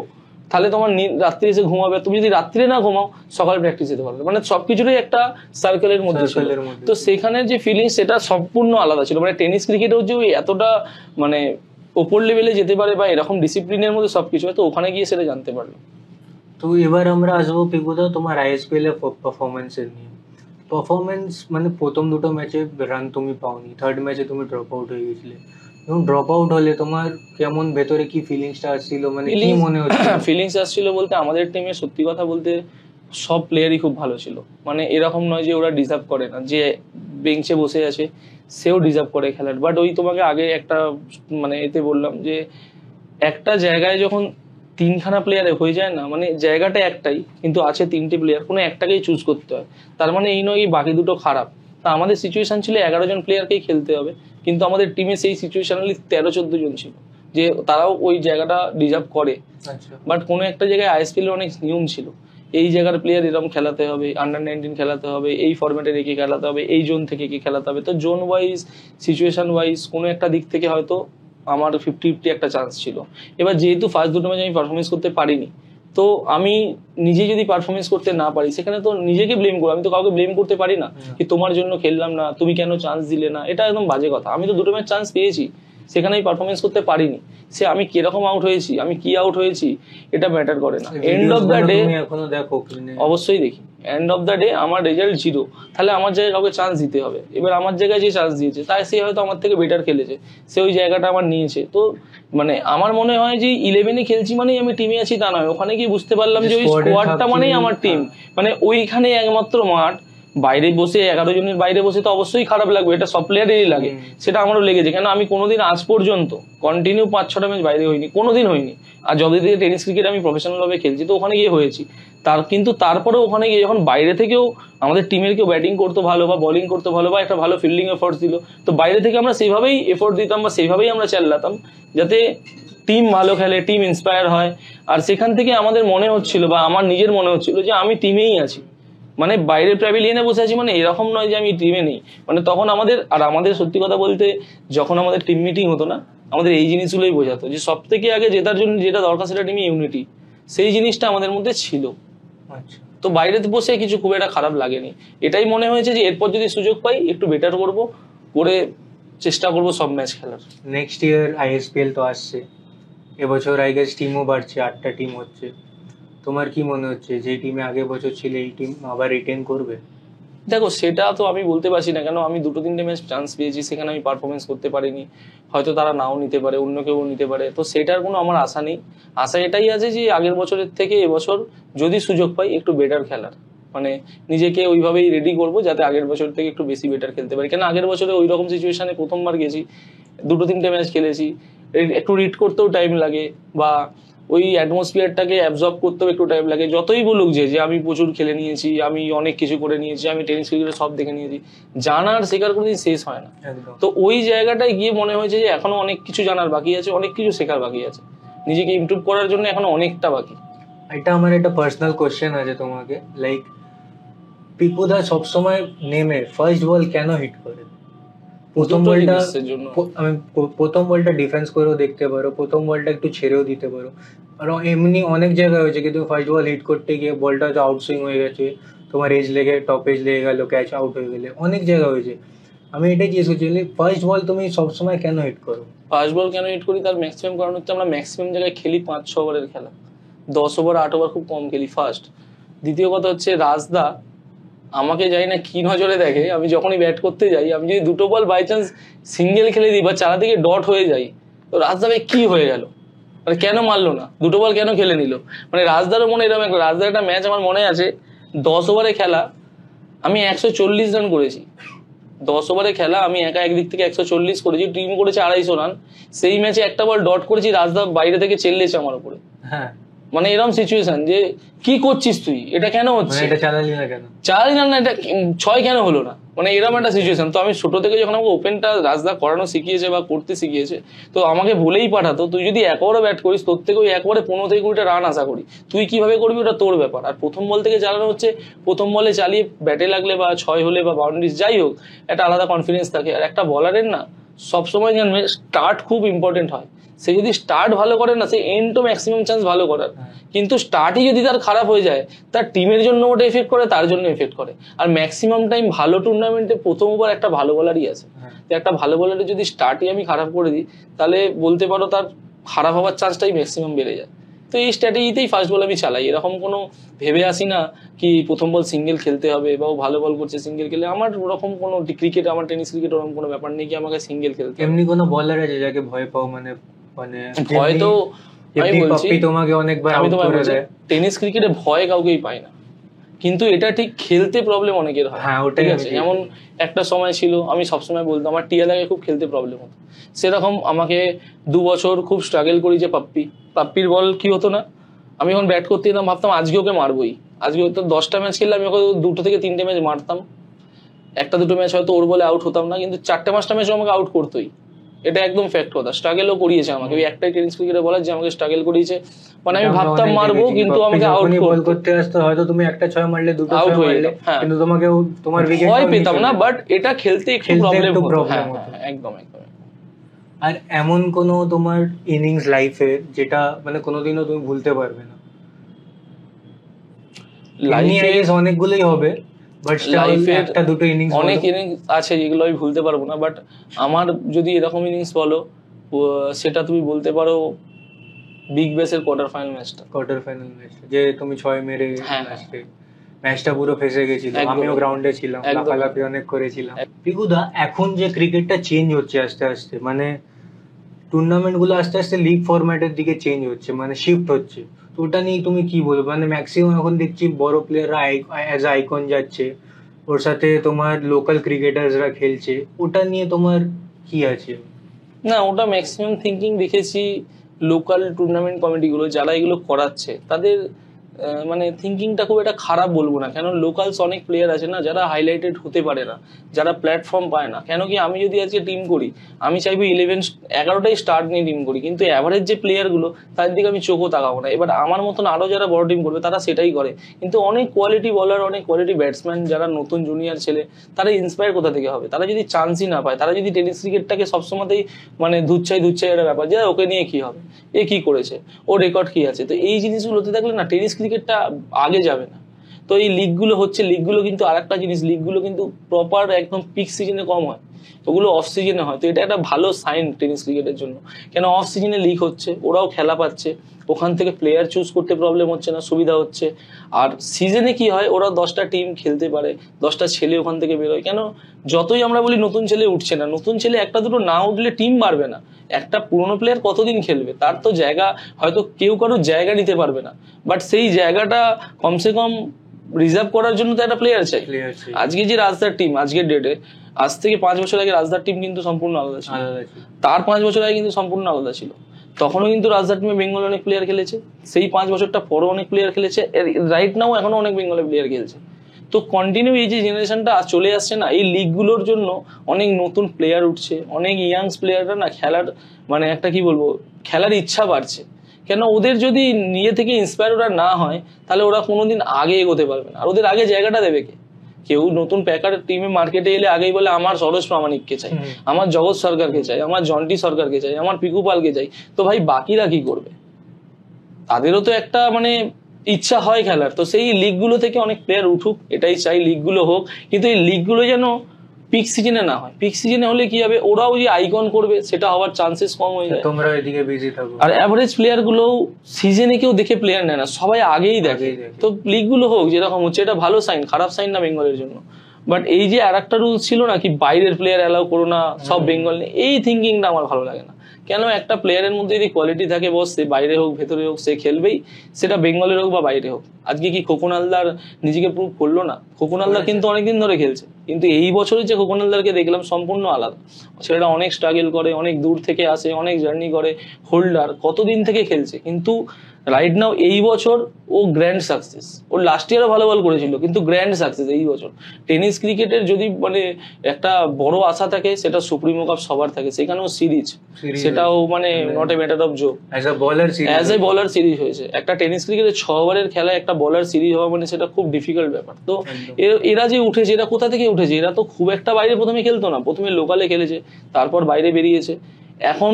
তাহলে তোমার রাত্রি এসে ঘুমাবে, তুমি যদি রাত্রে না ঘুমাও সকালে প্র্যাকটিস যেতে পারবে, মানে সবকিছুরই একটা সার্কেলের মধ্যে ছিল। তো সেখানে যে ফিলিংস সেটা সম্পূর্ণ আলাদা ছিল। মানে টেনিস ক্রিকেটেও যে ওই এতটা মানে ওপর লেভেলে যেতে পারে বা এরকম ডিসিপ্লিনের মধ্যে সবকিছু হয়, তো ওখানে গিয়ে সেটা জানতে পারলো। তো এবার আমরা আসবো পিকুদা তোমার আইএসপিএল এর পারফরমেন্সের নিয়ে। পারফরমেন্স মানে প্রথম 2টো ম্যাচে রান তুমি পাওনি, থার্ড ম্যাচে তুমি ড্রপ আউট হয়ে গেছিলে। এবং ড্রপ আউট হলে তোমার কেমন ভেতরে কি ফিলিংসটা আসছিল, মানে কি মনে হচ্ছে? ফিলিংস আসছিল বলতে আমাদের টিমে সত্যি কথা বলতে সব প্লেয়ারই খুব ভালো ছিল। মানে এরকম নয় যে ওরা ডিজার্ভ করে না, যে বেঞ্চে বসে আছে সেও ডিজার্ভ করে খেলার। বাট ওই তোমাকে আগে একটা মানে এতে বললাম যে একটা জায়গায় যখন 3খানা প্লেয়ারে হয়ে যায় না, মানে জায়গাটা একটাই কিন্তু আছে 3টে প্লেয়ার, কোনো একটাকেই চুজ করতে হয়। তার মানে এই নয় বাকি দুটো খারাপ। তা আমাদের সিচুয়েশন ছিল 11 জন প্লেয়ারকেই খেলতে হবে, কিন্তু আমাদের টিমে সেই সিচুয়েশনালি 13-14 জন ছিল যে তারাও ওই জায়গাটা ডিজার্ভ করে। বাট কোনো একটা জায়গায় আইএসপিএল অনেক নিয়ম ছিল, এই জায়গার প্লেয়ার এরকম খেলাতে হবে, আন্ডার-19 খেলাতে হবে, এই ফরম্যাটে রেখে খেলাতে হবে, এই জোন থেকে কি খেলাতে হবে। তো জোন ওয়াইজ সিচুয়েশন ওয়াইজ কোনো একটা দিক থেকে হয়তো আমার 50-50 একটা চান্স ছিল। এবার যেহেতু ফার্স্ট 2টো ম্যাচ আমি পারফরমেন্স করতে পারিনি, তো আমি নিজে যদি পারফরমেন্স করতে না পারি সেখানে তো নিজেকে ব্লেম করবো, আমি তো কাউকে ব্লেম করতে পারি না কি তোমার জন্য খেললাম না, তুমি কেন চান্স দিলে না, এটা একদম বাজে কথা। আমি তো 2টো ম্যাচ চান্স পেয়েছি, সেখানে আমি পারফরমেন্স করতে পারিনি, সে আমি কিরকম আউট হয়েছি, আমি কি আউট হয়েছি এটা ম্যাটার করে না। এন্ড অফ দ্য ডে অবশ্যই দেখি, এন্ড অফ দ্য ডে আমার রেজাল্ট 0, তাহলে আমার জায়গায় কাউকে চান্স দিতে হবে। এবার আমার জায়গায় যে চান্স দিয়েছে তাই সে হয়তো আমার থেকে বেটার খেলেছে, সে ওই জায়গাটা আমার নিয়েছে। তো মানে আমার মনে হয় যে 11-এ খেলছি মানেই আমি টিমে আছি তা নয়, ওখানে গিয়ে বুঝতে পারলাম যে ওই স্কোয়াডটা মানেই আমার টিম। মানে ওইখানে একমাত্র মাঠ, বাইরে বসে 11 জনের বাইরে বসে তো অবশ্যই খারাপ লাগবে, এটা সব প্লেয়ারেরই লাগে, সেটা আমারও লেগেছে। কেন আমি কোনোদিন আজ পর্যন্ত কন্টিনিউ 5-6টা ম্যাচ বাইরে হইনি, কোনোদিন হইনি। আর যতদিন থেকে টেনিস ক্রিকেট আমি প্রফেশনাল ভাবে খেলছি তো ওখানে গিয়ে হয়েছি। কিন্তু তারপরে ওখানে গিয়ে যখন বাইরে থেকেও আমাদের টিমের কেউ ব্যাটিং করতে ভালো বা বোলিং করতে ভালো বা একটা ভালো ফিল্ডিং এফোর্টস দিল, তো বাইরে থেকে আমরা সেইভাবেই এফোর্ট দিতাম বা সেইভাবেই আমরা চালাতাম যাতে টিম ভালো খেলে, টিম ইন্সপায়ার হয়। আর সেখান থেকে আমাদের মনে হচ্ছিল বা আমার নিজের মনে হচ্ছিল যে আমি টিমেই আছি, মানে বাইরে প্যাভিলিয়নে বসে আছি, মানে এরকম নয় যে আমি টিমে নেই। মানে তখন আমাদের সত্যি কথা বলতে যখন আমাদের টিম মিটিং হতো না, আমাদের এই জিনিসগুলোই বোঝাতো যে সব থেকে আগে জেতার জন্য যেটা দরকার সেটা টিমে ইউনিটি, সেই জিনিসটা আমাদের মধ্যে ছিল। তো বাইরে বসে কিছু খুব একটা খারাপ লাগেনি, এটাই মনে হয়েছে যে এরপর যদি সুযোগ পাই একটু বেটার করবো, করে চেষ্টা করবো সব ম্যাচ খেলার। নেক্সট ইয়ার আইএসপিএল তো আসছে, এবছর আই গেস টিমও বাড়ছে, 8টা টিম হচ্ছে। তোমার কি মনে হচ্ছে যে টিমে আগের বছর ছিল এই টিম আবার রিটেন করবে? দেখো সেটা তো আমি বলতে পারছি না, কেন আমি 2-3টে ম্যাচ চান্স পেয়েছি, সেখানে আমি পারফরমেন্স করতে পারিনি, হয়তো তারা নাও নিতে পারে, অন্য কেউ নিতে পারে। তো সেটার কোনো আমার আশা নেই, আশা এটাই আছে যে আগের বছরের থেকে এবছর যদি সুযোগ পাই একটু বেটার খেলার, মানে নিজেকে ওইভাবেই রেডি করবো যাতে আগের বছর থেকে একটু বেশি বেটার খেলতে পারি। কেন আগের বছরে ওই রকম সিচুয়েশনে প্রথমবার গেছি, 2-3টে ম্যাচ খেলেছি, একটু রিড করতেও টাইম লাগে বা ওই অ্যাটমসফিয়ারটাকে অ্যাবজর্ব করতেও একটু টাইম লাগে। যতই বলুক যে আমি প্রচুর খেলে নিয়েছি, আমি অনেক কিছু করে নিয়েছি, আমি টেনিস ক্রিকেটে সব দেখে নিয়েছি, জানার শেখার কোনোদিন শেষ হয় না। তো ওই জায়গাটায় গিয়ে মনে হয়েছে যে এখনো অনেক কিছু জানার বাকি আছে, অনেক কিছু শেখার বাকি আছে, নিজেকে ইমপ্রুভ করার জন্য এখনো অনেকটা বাকি। এটা আমার একটা পার্সোনাল কোশ্চেন আছে তোমাকে, লাইক পিকুদা সবসময় নেমে ফার্স্ট বল কেন হিট করে? প্রথম বলটা ডিফেন্স করেও দেখতে পারো, প্রথম বলটা একটু ছেড়েও দিতে পারো। আর এমনি অনেক জায়গায় হয়েছে কি তুমি ফার্স্ট বল হিট করতে গিয়ে বলটা হয়তো আউটসুইং হয়ে গেছে, তোমার এজ লেগে টপ এজ লেগে গেল, ক্যাচ আউট হয়ে গেলে, অনেক জায়গা হয়েছে। আমি এটাই জিজ্ঞেস করছি ফার্স্ট বল তুমি সবসময় কেন হিট করো? ফার্স্ট বল কেন হিট করি তার ম্যাক্সিমাম কারণ হচ্ছে আমরা ম্যাক্সিমাম জায়গায় খেলি 5-6 ওভারের খেলা, 10 ওভার 8 ওভার খুব কম খেলি ফার্স্ট। দ্বিতীয় কথা হচ্ছে রাজদা আমাকে জানি না কি নজরে দেখে, আমি যখনই ব্যাট করতে যাই আমি যদি 2টো বল বাই চান্স সিঙ্গেল খেলে দিই বা চারা দিকে ডট হয়ে যাই, তো রাজদা ভাই কি হয়ে গেল, মানে কেন মারলো না, 2টো বল কেন খেলে নিল। মানে রাজদারও মনে এরকম রাজদার একটা ম্যাচ আমার মনে আছে, 10 ওভারে খেলা আমি 140 রান করেছি, 10 ওভারে খেলা আমি একা একদিক থেকে 140 করেছি, টিম করেছে 250 রান। সেই ম্যাচে একটা বল ডট করেছি, রাজদা বাইরে থেকে চেল্লেছে আমার উপরে। হ্যাঁ, মানে এরকম সিচুয়েশন যে কি করছিস তুই, এটা কেন হচ্ছে, এটা চালালি না কেন, না এটা 6 কেন হলো না, মানে এরকম একটা সিচুয়েশন। তো আমি ছোট থেকে যখন আমাকে ওপেনটা রাজদা করানো শিখিয়েছে বা করতে শিখিয়েছে, তো আমাকে বলেই পাঠাতো তুই যদি একবারও ব্যাট করিস তোর থেকে ওই একবারে 15 থেকে 20টা রান আশা করি, তুই কিভাবে করবি ওটা তোর ব্যাপার। আর প্রথম বল থেকে চালানো হচ্ছে, প্রথম বলে চালিয়ে ব্যাটে লাগলে বা 6 হলে বা বাউন্ডারিজ যাই হোক, একটা আলাদা কনফিডেন্স থাকে। আর একটা বলারের না সবসময় জানবে স্টার্ট খুব ইম্পর্টেন্ট হয়, সে যদি স্টার্ট ভালো করে না সে এন্ড তো ম্যাক্সিমাম চান্স ভালো করার, কিন্তু স্টার্টই যদি তার খারাপ হয়ে যায় তার টিমের জন্য ওটা এফেক্ট করে, তার জন্য এফেক্ট করে। আর ম্যাক্সিমাম টাইম ভালো টুর্নামেন্টে প্রথম ওভার একটা ভালো বলারই আছে, তো একটা ভালো বলারের যদি স্টার্টই আমি খারাপ করে দিই তাহলে বলতে পারো তার খারাপ হওয়ার চান্সটাই ম্যাক্সিমাম বেড়ে যায়। তো এই স্ট্র্যাটেজিতেই ফার্স্ট বল আমি চালাই, এরকম কোনো ভেবে আসি না কি প্রথম বল সিঙ্গেল খেলতে হবে বা ও ভালো বল করছে সিঙ্গেল খেলে। আমার ওরকম কোনো ক্রিকেট, আমার টেনিস ক্রিকেট ওরকম কোনো ব্যাপার নেই কি আমাকে সিঙ্গেল খেলতে। এমনি কোনো বলার আছে যাকে ভয় পাও, মানে মানে ভয় তো আমি বলছি তোমাকে অনেকবার আমি আউট তোমায় করে বলছি দেয়, টেনিস ক্রিকেটে ভয় কাউকেই পায় না, কিন্তু এটা ঠিক খেলতে প্রবলেম অনেকের হয়। হ্যাঁ ওটাই ঠিক আছে, আমি যেমন একটা সময় ছিল আমি সবসময় বলতাম আমার টিয়ালাকে খুব খেলতে প্রবলেম হতো, সেরকম আমাকে 2 বছর খুব স্ট্রাগল করি যে পাপ্পির বল কি হতো না, আমি যখন ব্যাট করতে যেতাম ভাবতাম আজকে ওকে মারবোই, আজকে হয়তো 10টা ম্যাচ খেললে আমি ওকে 2 থেকে 3টে ম্যাচ মারতাম, 1-2 ম্যাচ হয়তো ওর বলে আউট হতাম না, কিন্তু 4টে-5টা ম্যাচ আমাকে আউট করতোই। এটা একদম ফ্যাক্ট কথা, স্ট্রাগলও করিয়েছে আমাকে, ওই একটাই টেনিস ক্রিকেটে বলার যে আমাকে স্ট্রাগল করিয়েছে, মানে আমি ভাবতাম মারবো কিন্তু আমাকে আউট করতে আসতো, হয়তো তুমি একটা 6 মারলে 2টো আউট 6 হয়ে মারলে, হ্যাঁ, কিন্তু তোমাকে তোমার উইকেট ভয় পেতাম না, বাট এটা খেলতে একটু প্রবলেম হতো। হ্যাঁ একদম একদম। আর এমন কোন তোমার ইনিংস লাইফে যেটা মানে কোনোদিনও তুমি ভুলতে পারবে না? লাইফে অনেকগুলোই হবে, বাট লাইফে একটা দুটো ইনিংস, অনেক ইনিংস আছে যেগুলো আমি ভুলতে পারবো না, বাট আমার যদি এরকম ইনিংস বলো সেটা তুমি বলতে পারো বিগ ব্যাশের কোয়ার্টার ফাইনাল ম্যাচটা, যে তুমি 6 মেরে ম্যাচটা পুরো ফেসে গেছিল, আমিও গ্রাউন্ডে ছিলাম, লাফালাফি অনেক করেছিলাম। পিকুদা, এখন যে ক্রিকেটটা চেঞ্জ হচ্ছে আস্তে আস্তে, মানে টুর্নামেন্ট গুলো আস্তে আস্তে লিগ ফরম্যাটের দিকে চেঞ্জ হচ্ছে, মানে শিফট হচ্ছে, তো ওটা নিয়ে তুমি কি বলবো? মানে ম্যাক্সিমাম এখন দেখছি বড় প্লেয়াররা অ্যাজ আইকন যাচ্ছে, ওর সাথে তোমার লোকাল ক্রিকেটার্সরা খেলছে, ওটা নিয়ে তোমার কি আছে? না ওটা ম্যাক্সিমাম থিঙ্কিং দেখেছি লোকাল টুর্নামেন্ট কমিটিগুলো যারা এগুলো করাচ্ছে তাদের মানে থিঙ্কিংটা খুব একটা খারাপ বলবো না, কেন লোকালস অনেক প্লেয়ার আছে না যারা হাইলাইটেড হতে পারে না, যারা প্ল্যাটফর্ম পায় না। কেন কি আমি যদি আজকে টিম করি আমি চাইবো 11টাই স্টার্ট নিয়ে টিম করি, কিন্তু অ্যাভারেজ যে প্লেয়ারগুলো তার দিকে আমি চোখও তাকাবো না। এবার আমার মতন আরো যারা বড় টিম করবে তারা সেটাই করে, কিন্তু অনেক কোয়ালিটি বলার, অনেক কোয়ালিটি ব্যাটসম্যান যারা নতুন জুনিয়র ছেলে, তারা ইন্সপায়ার কোথা থেকে হবে? তারা যদি চান্সই না পায়, তারা যদি টেনিস ক্রিকেটটাকে সবসময়তেই মানে ধুচ্ছাই একটা ব্যাপার যে ওকে নিয়ে কি হবে, এ কি করেছে, ও রেকর্ড কি আছে, তো এই জিনিসগুলোতে দেখলে না টেনিস ক্রিকেটটা আগে যাবে না। তো এই লিগগুলো হচ্ছে, লিগগুলো কিন্তু আরেকটা জিনিস, লিগগুলো কিন্তু প্রপার একদম পিক সিজনে কম হয়, ওগুলো অফ সিজনে হয়, তো এটা একটা ভালো সাইন টেনিস ক্রিকেটের জন্য। কেন অফ সিজনে লিগ হচ্ছে, ওরাও খেলা পাচ্ছে, ওখান থেকে প্লেয়ার চুজ করতে প্রবলেম হচ্ছে না, সুবিধা হচ্ছে। আর সিজনে কি হয়, ওরা 10টা টিম খেলতে পারে, 10টা ছেলে ওখান থেকে বেরোয়। কেন যতই আমরা বলি নতুন ছেলে উঠছে না, নতুন ছেলে একটা দুটো না উঠলে টিম বাড়বে না। একটা পুরনো প্লেয়ার কতদিন খেলবে, তার তো জায়গা হয়তো কেউ কারোর জায়গা নিতে পারবে না, বাট সেই জায়গাটা কমসে কম রিজার্ভ করার জন্য তো একটা প্লেয়ার চাই। আজকে যে রাজদার টিম, আজকের ডেটে, আজ থেকে 5 বছর আগে রাজদার টিম কিন্তু সম্পূর্ণ আলাদা ছিল, তার 5 বছর আগে কিন্তু সম্পূর্ণ আলাদা ছিল। তখনও কিন্তু রাজদার টিমে বেঙ্গল অনেক প্লেয়ার খেলেছে, সেই 5 বছরটা পরও অনেক প্লেয়ার খেলেছে, রাইট নাও এখনো অনেক বেঙ্গলের প্লেয়ার খেলছে। তো কন্টিনিউ এই যে জেনারেশনটা চলে আসছে না, এই লিগগুলোর জন্য অনেক নতুন প্লেয়ার উঠছে, অনেক ইয়াংস প্লেয়াররা না খেলার মানে একটা কি বলবো খেলার ইচ্ছা বাড়ছে। কেন ওদের যদি নিজে থেকে ইন্সপায়ার ওরা না হয় তাহলে ওরা কোনোদিন আগে এগোতে পারবে না। আর ওদের আগে জায়গাটা দেবে কে? কেউ নতুন প্যাকার টিমে মার্কেটে এলে আগেই বলে আমার সরোজ প্রামাণিককে চাই, আমার জগৎ সরকারকে চাই, আমার জন্টি সরকারকে চাই, আমার পিকু পালকে চাই। তো ভাই বাকিরা কি করবে? তাদেরও তো একটা মানে ইচ্ছা হয় খেলার। তো সেই লিগগুলো থেকে অনেক প্লেয়ার উঠুক, এটাই চাই, লিগগুলো হোক, কিন্তু এই লিগগুলো যেন পিক সিজনে না হয়। পিক সিজনে হলে কি হবে, ওরাও যে আইকন করবে সেটা হওয়ার চান্সেস কম হয়ে যায়, তোমরা এদিকে বিজি থাকো। আর এভারেজ প্লেয়ার গুলো সিজনে কেউ দেখে প্লেয়ার নেয় না, সবাই আগেই দেখে। তো লিগগুলো হোক যেরকম হচ্ছে, এটা ভালো সাইন, খারাপ সাইন না বেঙ্গলের জন্য। বাট এই যে আর একটা রুলস ছিল না কি বাইরের প্লেয়ার অ্যালাউ করো না, সব বেঙ্গল নিয়ে, এই থিঙ্কিংটা আমার ভালো লাগে না। কেন একটা প্লেয়ারের মধ্যে যদি কোয়ালিটি থাকে বস, সে বাইরে হোক ভেতরে হোক সে খেলবেই, সেটা বেঙ্গলের হোক বা বাইরে হোক। আজকে কি খোকন হালদার নিজেকে প্রুভ করলো না? খোকন হালদার কিন্তু অনেকদিন ধরে খেলছে, কিন্তু এই বছরে যে খোকন হালদারকে দেখলাম সম্পূর্ণ আলাদা। ছেলেটা অনেক স্ট্রাগল করে, অনেক দূর থেকে আসে, অনেক জার্নি করে, হোল্ডার কতদিন থেকে খেলছে, কিন্তু রাইট নাও এই বছর ও গ্র্যান্ড সাকসেস, ও লাস্ট ইয়ারও ভালো বল করেছিল কিন্তু গ্র্যান্ড সাকসেস এই বছর। টেনিস ক্রিকেটের যদি মানে একটা বড় আশা থাকে সেটা সুপ্রিমো কাপ সবার থাকে, সেখানেও সিরিজ, সেটাও মানে not a matter of joke, as a বলার সিরিজ হয়েছে। একটা টেনিস ক্রিকেটের 6 ওভারের খেলায় একটা বলার সিরিজ হওয়া মানে সেটা খুব ডিফিকাল্ট ব্যাপার। তো এরা যে উঠেছে, এরা কোথা থেকে উঠেছে? এরা তো খুব একটা বাইরে প্রথমে খেলতো না, প্রথমে লোকালে খেলেছে, তারপর বাইরে বেরিয়েছে। এখন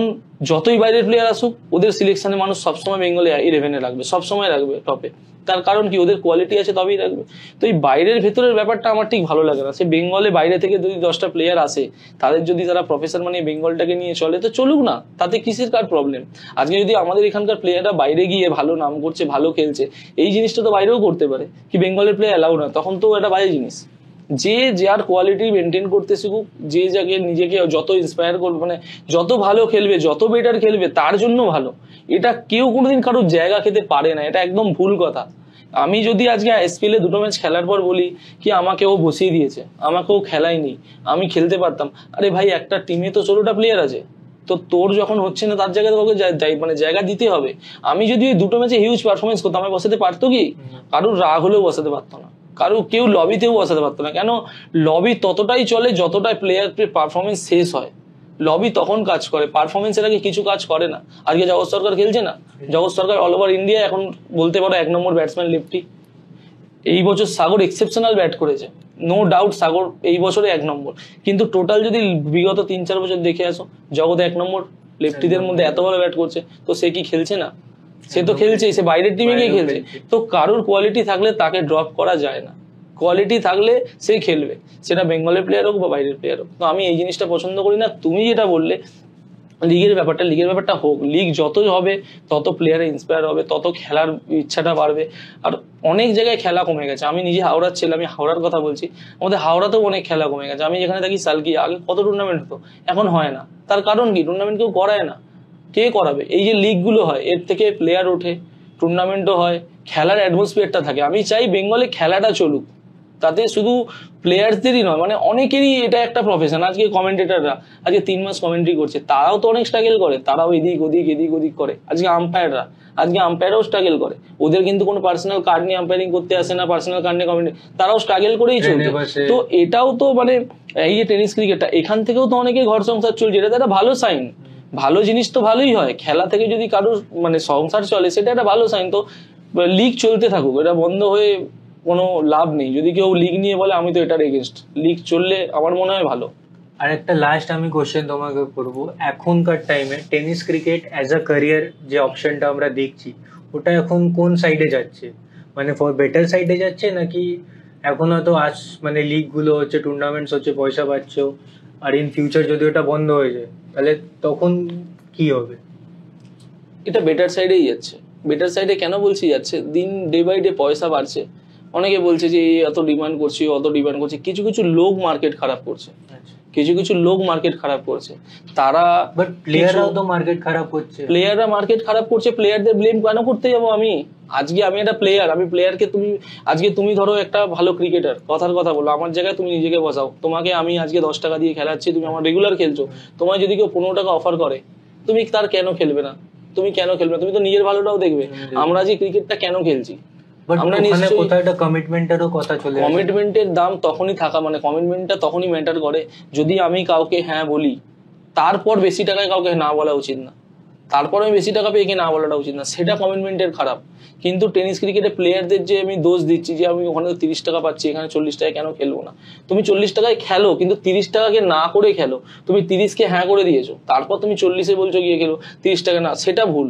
যতই বাইরের প্লেয়ার আসুক, ওদের সিলেকশনে মানুষ সবসময় বেঙ্গলে 11-এ রাখবে, সবসময় রাখবে টপে। তার কারণ কি? ওদের কোয়ালিটি আছে তবেই রাখবে। তো এই বাইরের ভেতরের ব্যাপারটা আমার ঠিক ভালো লাগে না। সে বেঙ্গলে বাইরে থেকে যদি 10টা প্লেয়ার আসে, তাদের যদি তারা প্রফেসর মানে বেঙ্গলটাকে নিয়ে চলে তো চলুক না, তাতে কিসের কার প্রবলেম? আজকে যদি আমাদের এখানকার প্লেয়াররা বাইরে গিয়ে ভালো নাম করছে, ভালো খেলছে, এই জিনিসটা তো বাইরেও করতে পারে, কি বেঙ্গলের প্লেয়ার অ্যালাউ না? তখন তো এটা বাজে জিনিস। যে যার কোয়ালিটি মেনটেন করতে শিখুক, যে যাকে নিজেকে যত ইন্সপায়ার করবে, মানে যত ভালো খেলবে, যত বেটার খেলবে, তার জন্য ভালো। এটা কেউ কোনোদিন কারোর জায়গা খেতে পারে না, এটা একদম ভুল কথা। আমি যদি আজকে আইএসপিএল 2টো ম্যাচ খেলার পর বলি কি আমাকে ও বসিয়ে দিয়েছে, আমাকেও খেলায়নি, আমি খেলতে পারতাম, আরে ভাই একটা টিমে তো 16টা প্লেয়ার আছে, তো তোর যখন হচ্ছে না তার জায়গায় তোকে মানে জায়গা দিতে হবে। আমি যদি ওই 2টো ম্যাচে হিউজ পারফরমেন্স করতাম, আমায় বসাতে পারতো কি? কারোর রাগ হলেও বসাতে পারতো না, কারো কেউ লবিতেও বসাতে পারতো না। কেন? লবি ততটাই চলে যতটা প্লেয়ার পারফরমেন্স শেষ হয়, লবি তখন কাজ করে, পারফরমেন্সের আগে কিছু কাজ করে না। আজকে জগৎ সরকার খেলছে না, জগৎ সরকার অল ওভার ইন্ডিয়া এখন বলতে পারো 1 নম্বর ব্যাটসম্যান লেফটি। এই বছর সাগর এক্সেপশনাল ব্যাট করেছে, নো ডাউট সাগর এই বছরে 1 নম্বর, কিন্তু টোটাল যদি বিগত 3-4 বছর দেখে আসো, জগৎ 1 নম্বর লেফটিদের মধ্যে এত ভালো ব্যাট করছে, তো সে কি খেলছে না? সে তো খেলছেই, সে বাইরের টিমে গিয়ে খেলছে। তো কারোর কোয়ালিটি থাকলে তাকে ড্রপ করা যায় না, কোয়ালিটি থাকলে সে খেলবে, সেটা বেঙ্গলের প্লেয়ার হোক বা বাইরের প্লেয়ার হোক। তো আমি এই জিনিসটা পছন্দ করি না। তুমি যেটা বললে লিগের ব্যাপারটা হোক, লিগ যত হবে তত প্লেয়ারে ইন্সপায়ার হবে, তত খেলার ইচ্ছাটা বাড়বে। আর অনেক জায়গায় খেলা কমে গেছে, আমি নিজে হাওড়ার ছেলে, আমি হাওড়ার কথা বলছি, আমাদের হাওড়াতেও অনেক খেলা কমে গেছে। আমি যেখানে থাকি সালকি, আগে কত টুর্নামেন্ট হতো, এখন হয় না। তার কারণ কি? টুর্নামেন্ট কেউ করায় না, কে করাবে? এই যে লিগগুলো হয় এর থেকে প্লেয়ার ওঠে, টুর্নামেন্টও হয়, খেলার অ্যাটমসফিয়ারটা থাকে। আমি চাই বেঙ্গলে খেলাটা চলুক, তাতে শুধু প্লেয়ারদেরই নয়, মানে অনেকেরই এটা একটা প্রফেশন। আজকে কমেন্টেটাররা আজকে 3 মাস কমেন্ট্রি করছে, তারাও তো অনেক স্ট্রাগল করে, তারাও এদিক ওদিক করে। আজকে আম্পায়াররাও স্ট্রাগল করে, ওদের কিন্তু কোনো পার্সোনাল কার্ড নিয়ে আম্পায়ারিং করতে আসে না, পার্সোনাল কার্ড নিয়ে কমেন্ট, তারাও স্ট্রাগল করেই চলছে। তো এটাও তো মানে এই যে টেনিস ক্রিকেটটা, এখান থেকেও তো অনেকে ঘর সংসার চলছে, এটা তো একটা ভালো সাইন। ভালো জিনিস তো ভালোই হয়, খেলা থেকে যদি কারোর মানে সংসার চলে সেটা একটা ভালো সাইন। তো লিগ চলতে থাকুক, এটা বন্ধ হয়ে কোনো লাভ নেই। যদি কেউ লিগ নিয়ে বলে আমি তো এটার এগেনস্ট, লিগ চললে আমার মনে হয় ভালো। আর একটা লাস্ট আমি কোশ্চেন তোমাকে করবো, এখনকার টাইমে tennis cricket as a career যে অপশনটা আমরা দেখছি, ওটা এখন কোন সাইডে যাচ্ছে? মানে ফর বেটার সাইডে যাচ্ছে, নাকি এখন হয়তো মানে লিগ গুলো হচ্ছে, টুর্নামেন্টস হচ্ছে, পয়সা পাচ্ছ, আর ইন ফিউচার যদি ওটা বন্ধ হয়ে যায় তাহলে তখন কি হবে? এটা বেটার সাইডেই যাচ্ছে। বেটার সাইডে কেন বলছি যাচ্ছে? দিন ডে বাই ডে পয়সা বাড়ছে, অনেকে বলছে যে এত ডিমান্ড করছি, অত ডিমান্ড করছে, কিছু কিছু লোক মার্কেট খারাপ করছে, তারা। বাট প্লেয়াররাও তো মার্কেট খারাপ করছে, প্লেয়ারদের ব্লেম কেন করতে যাবো আমি? আজকে আমি একটা প্লেয়ার, আমি প্লেয়ারকে তুমি ধরো একটা ভালো ক্রিকেটার, কথার কথা বলো, আমার জায়গায় তুমি নিজেকে বসাও, তোমাকে আমি আজকে 10 টাকা দিয়ে খেলাচ্ছি, তুমি আমার রেগুলার খেলছো, তোমায় যদি কেউ 15 টাকা অফার করে, তুমি তার কেন খেলবে না? তুমি তো নিজের ভালোটাও দেখবে। আমরা যে ক্রিকেটটা কেন খেলছি, আমরা কমিটমেন্টের দাম তখনই থাকা, মানে কমিটমেন্টটা তখনই ম্যাটার করে যদি আমি কাউকে হ্যাঁ বলি, তারপর বেশি টাকায় কাউকে না বলা উচিত না, তারপর আমি বেশি টাকা পেয়ে না বলাটা উচিত না, সেটা কমিটমেন্টের খারাপ। কিন্তু টেনিস ক্রিকেটে প্লেয়ারদের যে আমি দোষ দিচ্ছি যে আমি ওখানে 30 টাকা পাচ্ছি, এখানে 40 টাকায় কেন খেলবো না? তুমি 40 টাকায় খেলো, কিন্তু 30 টাকাকে না করে খেলো। তুমি 30কে হ্যাঁ করে দিয়েছো, তারপর তুমি 40-এ বলছো গিয়ে খেলো, 30 টাকা না, সেটা ভুল।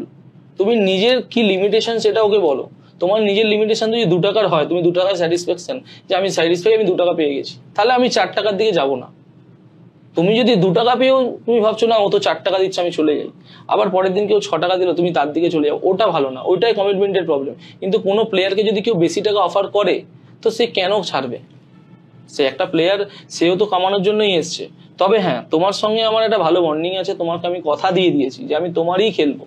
তুমি নিজের কি লিমিটেশন সেটা ওকে বলো। তোমার নিজের লিমিটেশন যদি 2 টাকার হয়, তুমি 2 টাকার স্যাটিসফ্যাকশন, যে আমি স্যাটিসফাই, আমি 2 টাকা পেয়ে গেছি, তাহলে আমি 4 টাকার দিকে যাবো না। তুমি যদি 2 টাকা পেয়েও তুমি ভাবছো না ও তো 4 টাকা দিচ্ছে, আমি চলে যাই, আবার পরের দিন কেউ 6 টাকা দিল, তুমি তার দিকে চলে যাও, ওটা ভালো না, ওইটাই কমিটমেন্টের প্রবলেম। কিন্তু কোনো প্লেয়ারকে যদি কেউ বেশি টাকা অফার করে, তো সে কেন ছাড়বে? সে একটা প্লেয়ার, সেও তো কামানোর জন্যই এসছে। তবে হ্যাঁ, তোমার সঙ্গে আমার একটা ভালো বন্ডিং আছে, তোমাকে আমি কথা দিয়ে দিয়েছি যে আমি তোমারই খেলবো,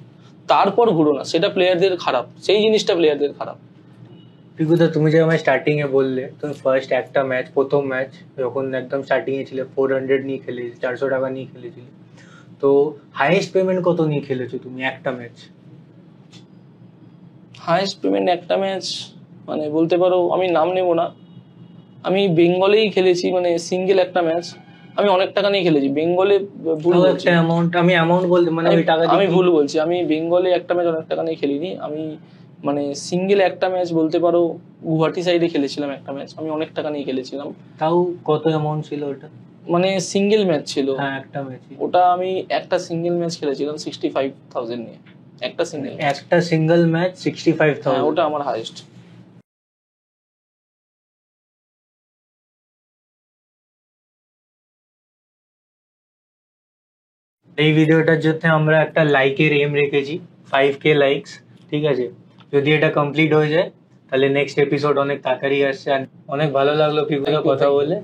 তারপর ঘুরো না, সেটা প্লেয়ারদের খারাপ, সেই জিনিসটা প্লেয়ারদের খারাপ। পিকুদা, তুমি যে আমায় স্টার্টিং এ বললে তুমি ফার্স্ট একটা ম্যাচ, প্রথম ম্যাচ যখন একদম স্টার্টিং এ ছিলে 400 নিয়ে খেলেছিলে, 400 টাকা নিয়ে খেলেছিলে, তো হাইয়েস্ট পেমেন্ট কত নিয়ে খেলেছো তুমি একটা ম্যাচ? হাইয়েস্ট পেমেন্ট একটা ম্যাচ মানে বলতে পারো, আমি নাম নেব না, আমি বেঙ্গলেই খেলেছি, মানে সিঙ্গেল একটা ম্যাচ আমি অনেক টাকা নিয়ে খেলেছি বেঙ্গলে। ভুল তাও বলছি, একটা অ্যামাউন্ট, আমি অ্যামাউন্ট বলতে মানে ওই টাকা আমি ভুল বলছি, আমি বেঙ্গলে একটা ম্যাচ অনেক টাকা নিয়ে খেলিনি। আমি মানে সিঙ্গেল একটা ম্যাচ বলতে পারো গুয়াহাটি সাইডে খেলেছিলাম একটা ম্যাচ, আমি অনেক টাকা নিয়ে খেলেছিলাম। তাও কত অ্যামাউন্ট ছিল ওটা? মানে সিঙ্গেল ম্যাচ ছিল, হ্যাঁ একটা ম্যাচ। ওটা আমি একটা সিঙ্গেল ম্যাচ খেলেছিলাম 65,000 নিয়ে, একটা সিঙ্গেল একটা সিঙ্গেল ম্যাচ 65,000? হ্যাঁ ওটা আমার হাইয়েস্ট। এই ভিডিওটার জন্য আমরা একটা লাইকের এম রেখেছি, 5K লাইকস, ঠিক আছে? যদি এটা কমপ্লিট হয়ে যায় তাহলে নেক্সট এপিসোড অনেক তাড়াতাড়ি আসছে। আর অনেক ভালো লাগলো পিকুদা কথা বলে।